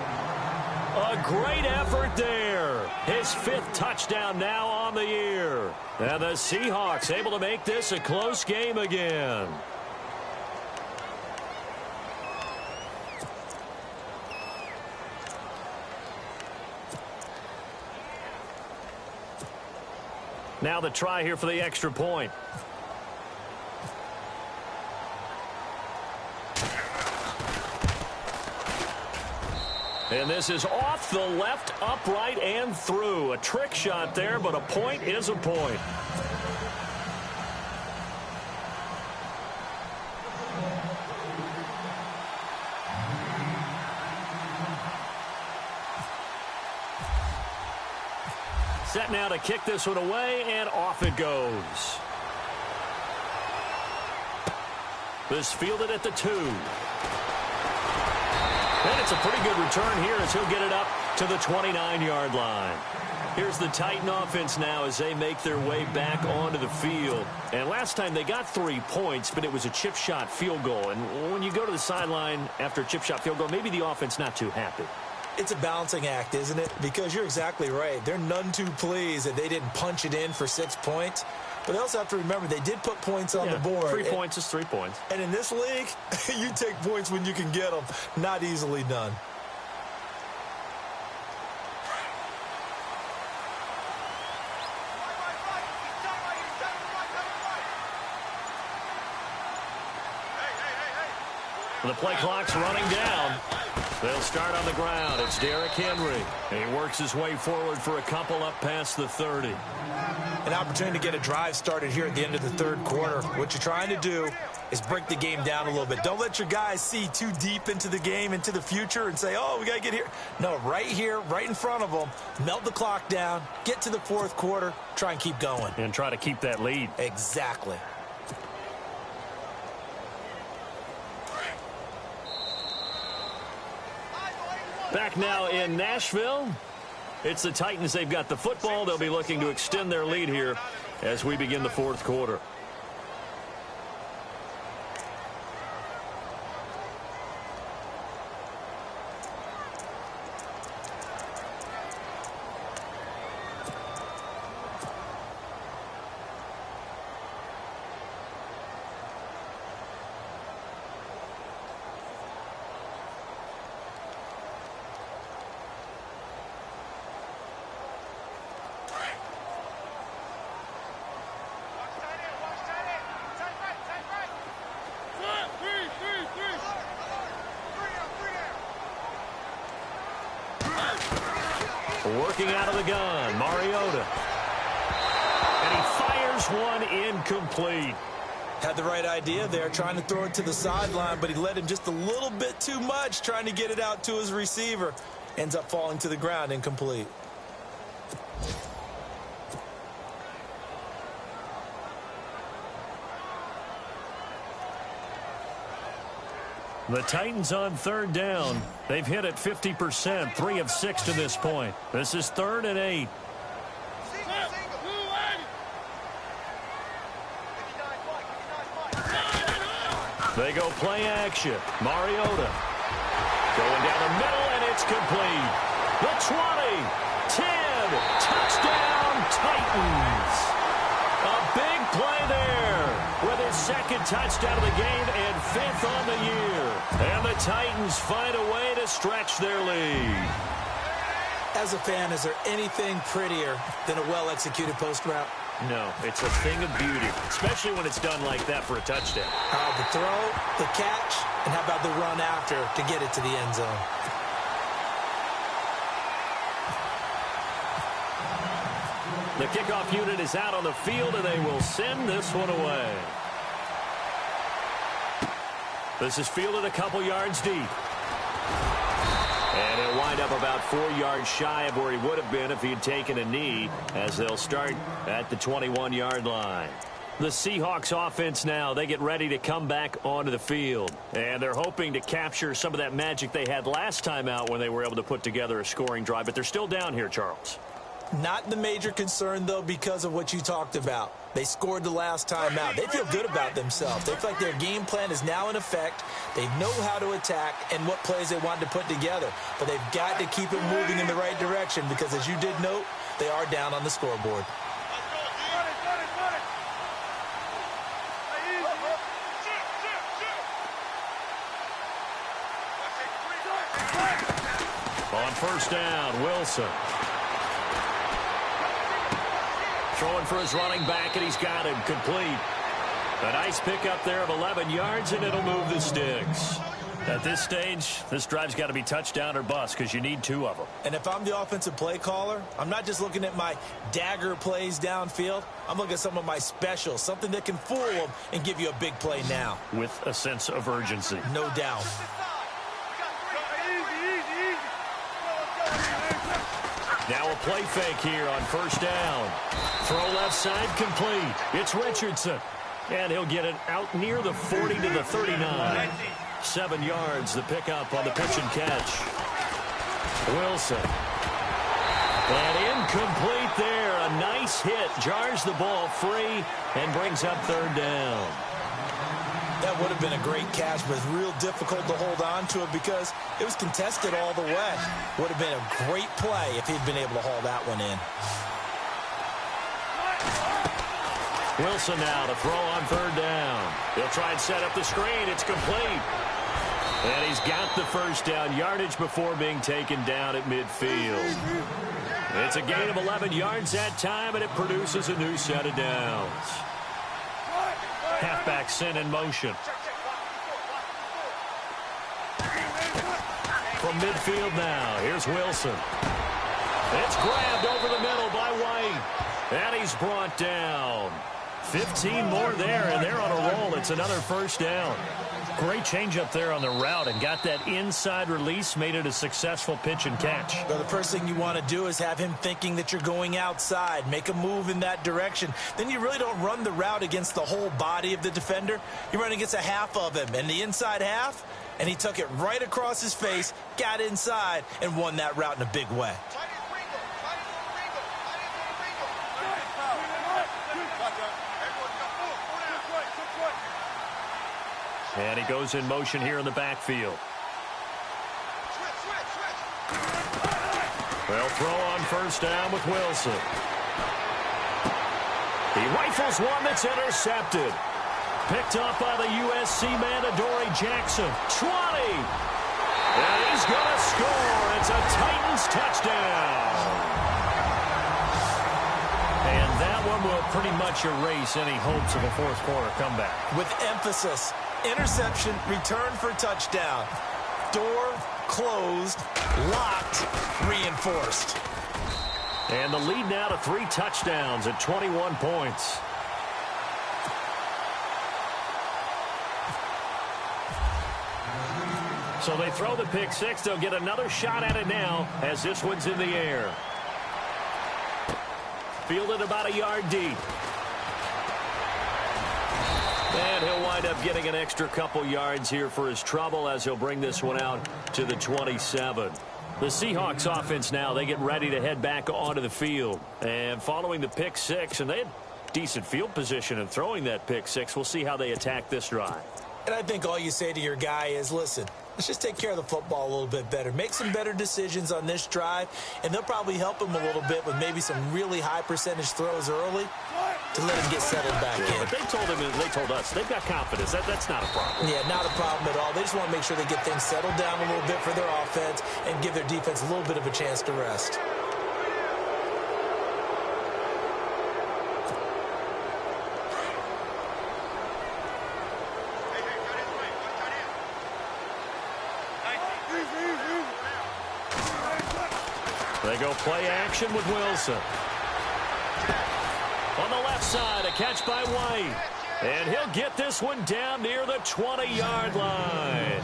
A great effort there. His 5th touchdown now on the year. And the Seahawks able to make this a close game again. Now the try here for the extra point. And this is off the left, upright, and through. A trick shot there, but a point is a point. Set now to kick this one away, and off it goes. This fielded at the 2. And it's a pretty good return here as he'll get it up to the 29-yard line. Here's the Titan offense now as they make their way back onto the field. And last time they got 3 points, but it was a chip shot field goal. And when you go to the sideline after a chip shot field goal, maybe the offense not too happy. It's a balancing act, isn't it? Because you're exactly right. They're none too pleased that they didn't punch it in for 6 points. But they also have to remember they did put points on the board. 3 points is 3 points. And in this league, you take points when you can get them. Not easily done. The play clock's running down. They'll start on the ground. It's Derrick Henry. And he works his way forward for a couple up past the 30. An opportunity to get a drive started here at the end of the 3rd quarter. What you're trying to do is break the game down a little bit. Don't let your guys see too deep into the game, into the future, and say, oh, we got to get here. No, right here, right in front of them, melt the clock down, get to the 4th quarter, try and keep going. And try to keep that lead. Exactly. Back now in Nashville. It's the Titans. They've got the football. They'll be looking to extend their lead here as we begin the 4th quarter. Working out of the gun, Mariota. And he fires one incomplete. Had the right idea there, trying to throw it to the sideline, but he led him just a little bit too much, trying to get it out to his receiver. Ends up falling to the ground, incomplete. The Titans on third down. They've hit it 50%, 3 of 6 to this point. This is 3rd and 8. They go play action. Mariota going down the middle, and it's complete. The 20, 10, touchdown Titans. A big play there with his 2nd touchdown of the game and 5th on the year. And the Titans find a way to stretch their lead. As a fan, is there anything prettier than a well-executed post route? No, it's a thing of beauty, especially when it's done like that for a touchdown. The throw, the catch, and how about the run after to get it to the end zone? The kickoff unit is out on the field, and they will send this one away. This is fielded a couple yards deep. And he'll wind up about 4 yards shy of where he would have been if he had taken a knee, as they'll start at the 21-yard line. The Seahawks offense now, they get ready to come back onto the field. And they're hoping to capture some of that magic they had last time out when they were able to put together a scoring drive. But they're still down here, Charles. Not the major concern, though, because of what you talked about. They scored the last time out. They feel good about themselves. They feel like their game plan is now in effect. They know how to attack and what plays they want to put together. But they've got to keep it moving in the right direction because, as you did note, they are down on the scoreboard. On first down, Wilson. Throwing for his running back, and he's got him complete. A nice pickup there of 11 yards, and it'll move the sticks. At this stage, this drive's got to be touchdown or bust because you need 2 of them. And if I'm the offensive play caller, I'm not just looking at my dagger plays downfield. I'm looking at some of my specials, something that can fool them and give you a big play now. With a sense of urgency. No doubt. Now a play fake here on first down. Throw left side complete. It's Richardson. And he'll get it out near the 40 to the 39. 7 yards, the pickup on the pitch and catch. Wilson. And incomplete there. A nice hit. Jars the ball free and brings up third down. That would have been a great catch, but it's real difficult to hold on to it because it was contested all the way. Would have been a great play if he'd been able to haul that one in. Wilson now to throw on third down. He'll try and set up the screen. It's complete. And he's got the first down yardage before being taken down at midfield. It's a gain of 11 yards that time, and it produces a new set of downs. Halfback sent in motion. From midfield now, here's Wilson. It's grabbed over the middle by White. And he's brought down. 15 more there, and they're on a roll. It's another first down. Great change up there on the route and got that inside release, made it a successful pitch and catch. Well, the first thing you want to do is have him thinking that you're going outside, make a move in that direction. Then you really don't run the route against the whole body of the defender. You run against a half of him, and the inside half, and he took it right across his face, got inside, and won that route in a big way. And he goes in motion here in the backfield. They'll throw on first down with Wilson. He rifles one that's intercepted. Picked up by the USC man, Adoree Jackson. 20. And he's going to score. It's a Titans touchdown. And that one will pretty much erase any hopes of a fourth quarter comeback. With emphasis. Interception, return for touchdown. Door closed, locked, reinforced. And the lead now to 3 touchdowns at 21 points. So they throw the pick six. They'll get another shot at it now as this one's in the air. Fielded about a yard deep. And he'll wind up getting an extra couple yards here for his trouble as he'll bring this one out to the 27. The Seahawks offense now, they get ready to head back onto the field. And following the pick six, and they had decent field position in throwing that pick six. We'll see how they attack this drive. And I think all you say to your guy is, listen, let's just take care of the football a little bit better. Make some better decisions on this drive, and they'll probably help him a little bit with maybe some really high percentage throws early to let him get settled back in. But they told him, and they told us, they've got confidence. That's not a problem. Yeah, not a problem at all. They just want to make sure they get things settled down a little bit for their offense and give their defense a little bit of a chance to rest. They go play action with Wilson. On the left side, a catch by White. And he'll get this one down near the 20-yard line.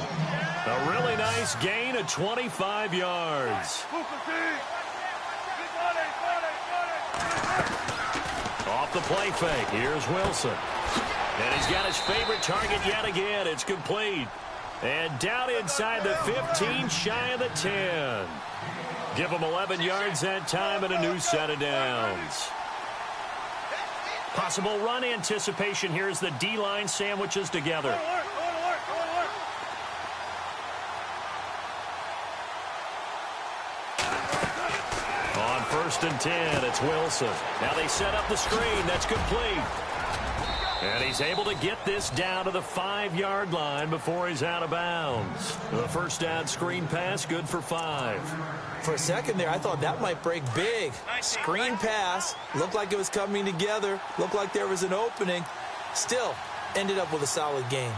A really nice gain of 25 yards. Off the play fake, here's Wilson. And he's got his favorite target yet again. It's complete. And down inside the 15, shy of the 10. Give him 11 yards that time and a new set of downs. Possible run anticipation here as the D-line sandwiches together. On 1st and 10, it's Wilson. Now they set up the screen. That's complete. And he's able to get this down to the 5-yard line before he's out of bounds. The first down screen pass, good for 5. For a second there, I thought that might break big. Screen pass, looked like it was coming together, looked like there was an opening. Still, ended up with a solid gain.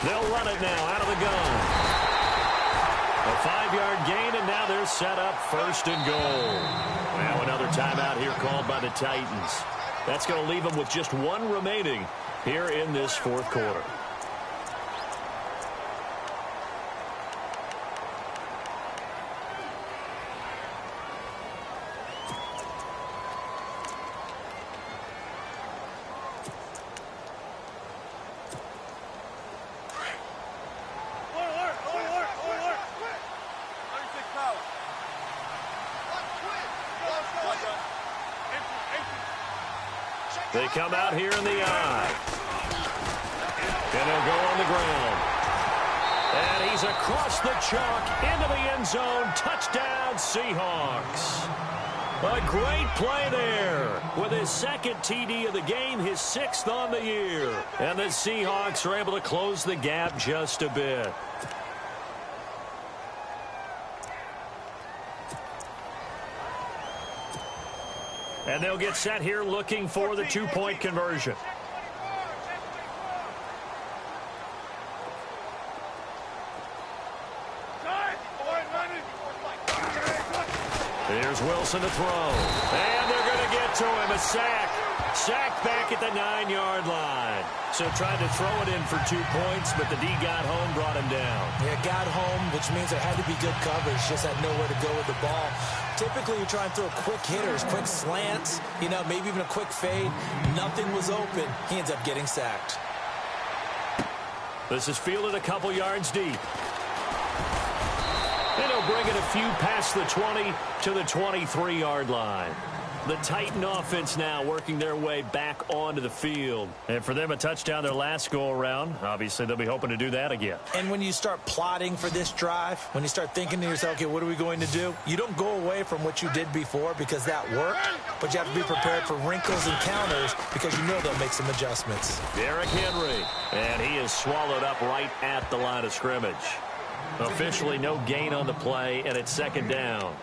They'll run it now out of the gun. A 5-yard gain, and now they're set up 1st and goal. Now another timeout here called by the Titans. That's going to leave them with just one remaining here in this 4th quarter. They come out here in the eye. And he'll go on the ground. And he's across the chalk into the end zone. Touchdown, Seahawks. A great play there. With his 2nd TD of the game, his 6th on the year. And the Seahawks are able to close the gap just a bit. And they'll get set here looking for the 2-point conversion. Here's Wilson to throw. And they're going to get to him. A sack. Sacked back at the 9-yard line. So tried to throw it in for 2 points, but the D got home, brought him down. Yeah, got home, which means there had to be good coverage. Just had nowhere to go with the ball. Typically, you try and throw quick hitters, quick slants, you know, maybe even a quick fade. Nothing was open. He ends up getting sacked. This is fielded a couple yards deep. And he'll bring it a few past the 20 to the 23-yard line. The Titan offense now working their way back onto the field. And for them, a touchdown their last go-around. Obviously, they'll be hoping to do that again. And when you start plotting for this drive, when you start thinking to yourself, okay, what are we going to do? You don't go away from what you did before because that worked, but you have to be prepared for wrinkles and counters because you know they'll make some adjustments. Derrick Henry, and he is swallowed up right at the line of scrimmage. Officially no gain on the play, and it's 2nd down.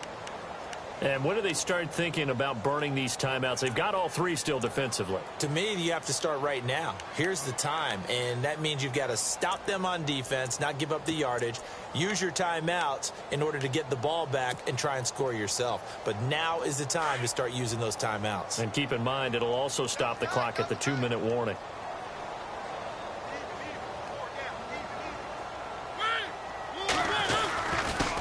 And when do they start thinking about burning these timeouts? They've got all three still defensively. To me, you have to start right now. Here's the time, and that means you've got to stop them on defense, not give up the yardage, use your timeouts in order to get the ball back and try and score yourself. But now is the time to start using those timeouts. And keep in mind, it'll also stop the clock at the 2-minute warning.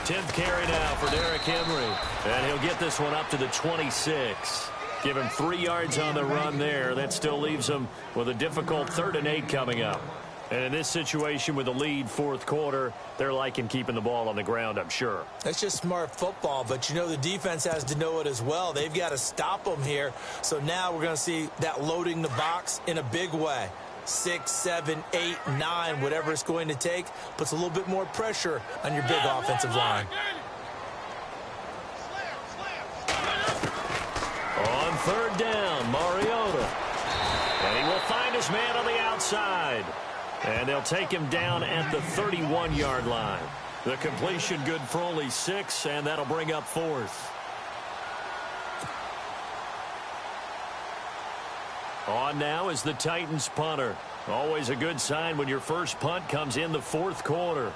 Tenth carry now for Derrick Henry. And he'll get this one up to the 26. Give him 3 yards on the run there. That still leaves him with a difficult 3rd and 8 coming up. And in this situation with the lead 4th quarter, they're liking keeping the ball on the ground, I'm sure. That's just smart football, but you know the defense has to know it as well. They've got to stop them here. So now we're going to see that loading the box in a big way. 6, 7, 8, 9, whatever it's going to take, puts a little bit more pressure on your big offensive line. On 3rd down, Mariota. And he will find his man on the outside. And they'll take him down at the 31-yard line. The completion good for only 6, and that'll bring up 4th. On now is the Titans punter. Always a good sign when your first punt comes in the 4th quarter.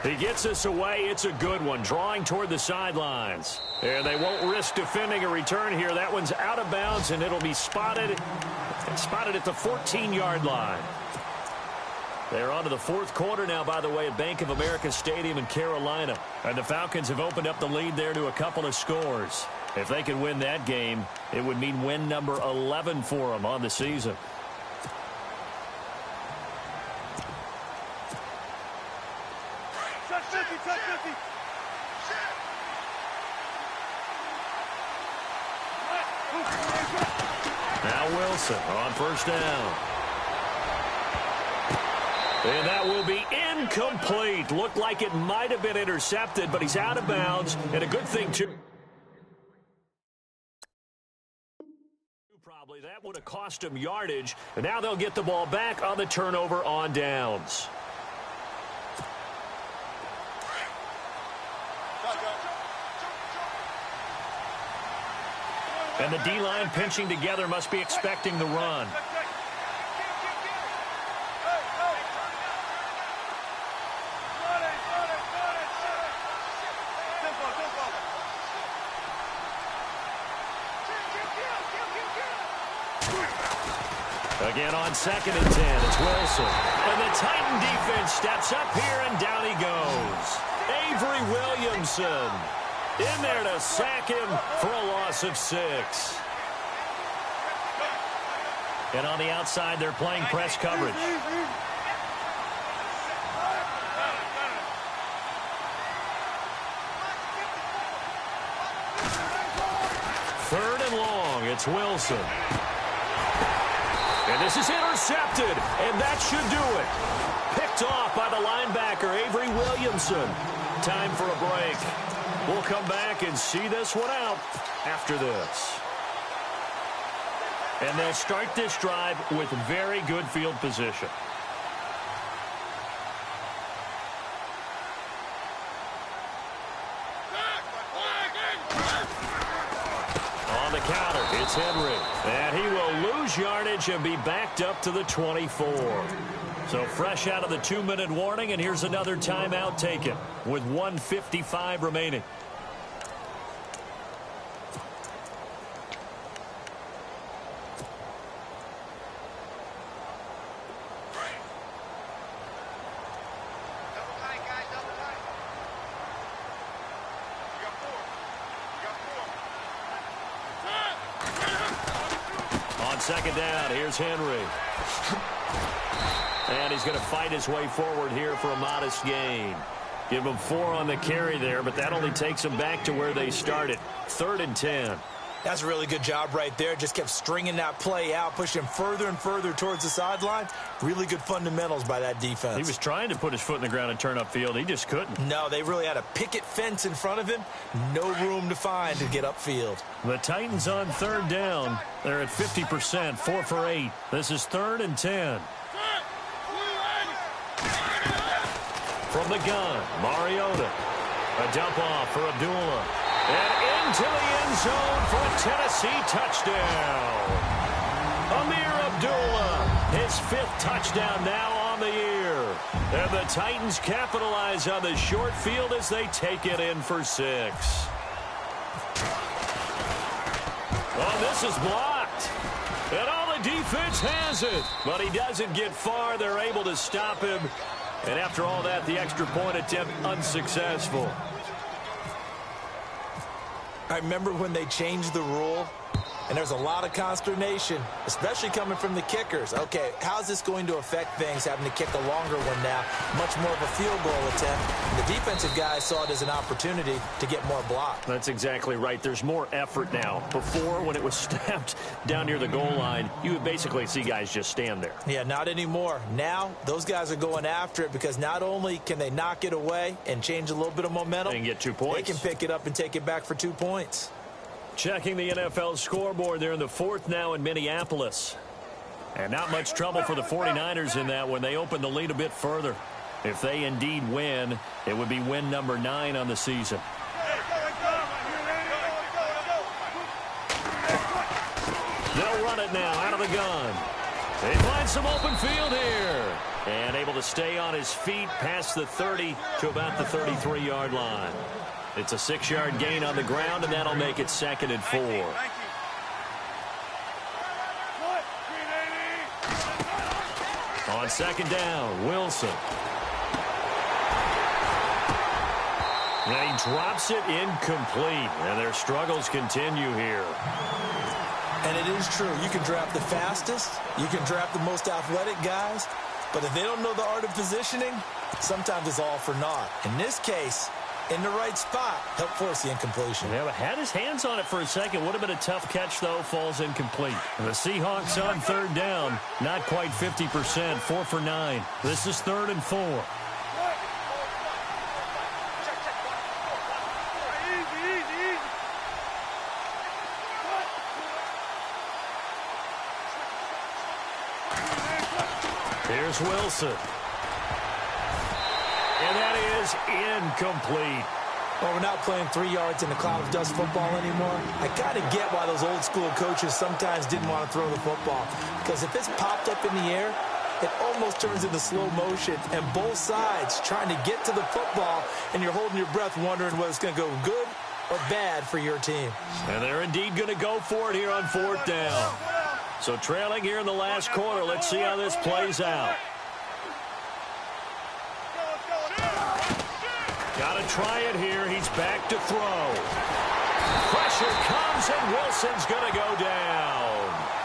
He gets us away. It's a good one, drawing toward the sidelines. And they won't risk defending a return here. That one's out of bounds, and it'll be spotted at the 14-yard line. They're on to the 4th quarter now, by the way, at Bank of America Stadium in Carolina. And the Falcons have opened up the lead there to a couple of scores. If they could win that game, it would mean win number 11 for them on the season. Now Wilson on 1st down. And that will be incomplete. Looked like it might have been intercepted, but he's out of bounds. And a good thing, too. Probably that would have cost him yardage. And now they'll get the ball back on the turnover on downs. And the D-line pinching together must be expecting the run. Again on 2nd and 10, it's Wilson. And the Titan defense steps up here, and down he goes. Avery Williamson in there to sack him for a loss of 6. And on the outside, they're playing press coverage. Third and long, it's Wilson. And this is intercepted, and that should do it. Picked off by the linebacker, Avery Williamson. Time for a break. We'll come back and see this one out after this. And they'll start this drive with very good field position. On the counter, it's Henry. And he will lose yardage and be backed up to the 24. So fresh out of the 2-minute warning, and here's another timeout taken with 1:55 remaining. On 2nd down, here's Henry. And he's going to fight his way forward here for a modest gain. Give him 4 on the carry there, but that only takes them back to where they started. 3rd and 10. That's a really good job right there. Just kept stringing that play out, pushing him further and further towards the sideline. Really good fundamentals by that defense. He was trying to put his foot in the ground and turn upfield. He just couldn't. No, they really had a picket fence in front of him. No room to find to get upfield. The Titans on 3rd down. They're at 50%, 4 for 8. This is 3rd and 10. From the gun, Mariota. A dump off for Abdullah. And into the end zone for a Tennessee touchdown. Amir Abdullah, his 5th touchdown now on the year. And the Titans capitalize on the short field as they take it in for 6. Oh, this is blocked. And all the defense has it. But he doesn't get far. They're able to stop him. And after all that, the extra point attempt unsuccessful. I remember when they changed the rule, and there's a lot of consternation, especially coming from the kickers. Okay, how's this going to affect things, having to kick a longer one now, much more of a field goal attempt? And the defensive guys saw it as an opportunity to get more block. That's exactly right. There's more effort now. Before, when it was snapped down near the goal line, you would basically see guys just stand there. Yeah, not anymore. Now, those guys are going after it because not only can they knock it away and change a little bit of momentum, and get 2 points. They can pick it up and take it back for 2 points. Checking the NFL scoreboard, they're in the 4th now in Minneapolis. And not much trouble for the 49ers in that when they open the lead a bit further. If they indeed win, it would be win number 9 on the season. They'll run it now out of the gun. They find some open field here. And able to stay on his feet past the 30 to about the 33-yard line. It's a 6-yard gain on the ground, and that'll make it 2nd and 4. On 2nd down, Wilson. And he drops it incomplete, and their struggles continue here. And it is true. You can draft the fastest. You can draft the most athletic guys. But if they don't know the art of positioning, sometimes it's all for naught. In this case, in the right spot, help force the incompletion. Yeah, but had his hands on it for a second. Would have been a tough catch, though. Falls incomplete. And the Seahawks on 3rd down. Not quite 50%. 4 for 9. This is 3rd and 4. Here's Wilson. And that is incomplete. Well, we're not playing 3 yards in a cloud of dust football anymore. I kind of get why those old school coaches sometimes didn't want to throw the football. Because if it's popped up in the air, it almost turns into slow motion. And both sides trying to get to the football, and you're holding your breath wondering whether it's going to go good or bad for your team. And they're indeed going to go for it here on 4th down. So trailing here in the last quarter. Let's see how this plays out. Got to try it here. He's back to throw. Pressure comes, and Wilson's going to go down.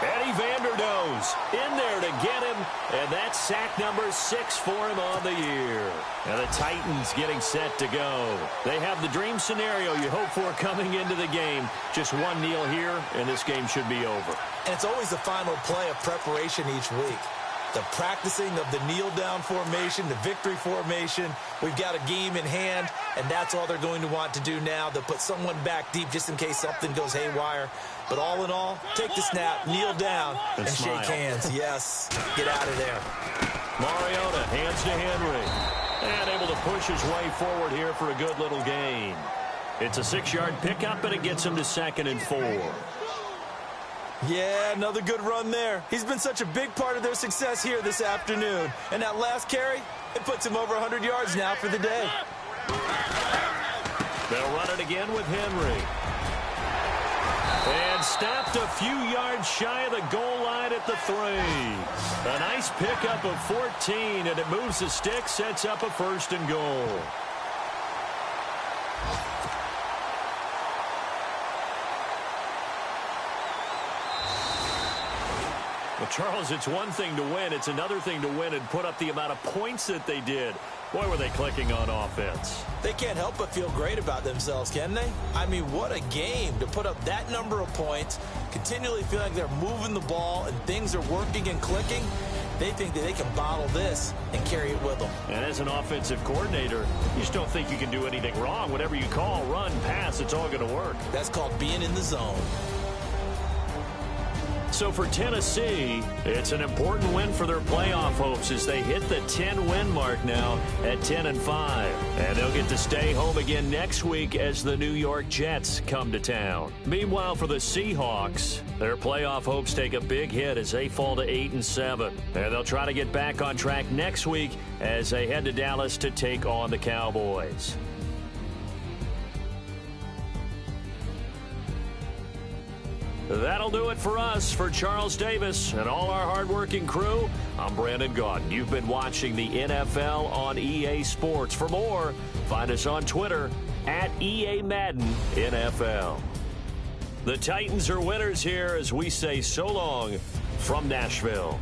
Eddie Vanderdoes in there to get him, and that's sack number 6 for him on the year. And the Titans getting set to go. They have the dream scenario you hope for coming into the game. Just one kneel here, and this game should be over. And it's always the final play of preparation each week. The practicing of the kneel-down formation, the victory formation. We've got a game in hand, and that's all they're going to want to do now. They'll put someone back deep just in case something goes haywire. But all in all, take the snap, kneel down, and shake hands. Yes, get out of there. Mariota hands to Henry. And able to push his way forward here for a good little gain. It's a 6-yard pickup, and it gets him to 2nd and 4. Yeah, another good run there. He's been such a big part of their success here this afternoon. And that last carry, it puts him over 100 yards now for the day. They'll run it again with Henry. And stopped a few yards shy of the goal line at the 3. A nice pickup of 14, and it moves the stick, sets up a 1st and goal. Well, Charles, it's one thing to win. It's another thing to win and put up the amount of points that they did. Boy, were they clicking on offense. They can't help but feel great about themselves, can they? I mean, what a game to put up that number of points, continually feel like they're moving the ball and things are working and clicking. They think that they can bottle this and carry it with them. And as an offensive coordinator, you just don't think you can do anything wrong. Whatever you call, run, pass, it's all going to work. That's called being in the zone. So for Tennessee, it's an important win for their playoff hopes as they hit the 10-win mark now at 10-5. And they'll get to stay home again next week as the New York Jets come to town. Meanwhile, for the Seahawks, their playoff hopes take a big hit as they fall to 8-7. And they'll try to get back on track next week as they head to Dallas to take on the Cowboys. That'll do it for us. For Charles Davis and all our hardworking crew, I'm Brandon Gaudin. You've been watching the NFL on EA Sports. For more, find us on Twitter at EA Madden NFL. The Titans are winners here as we say so long from Nashville.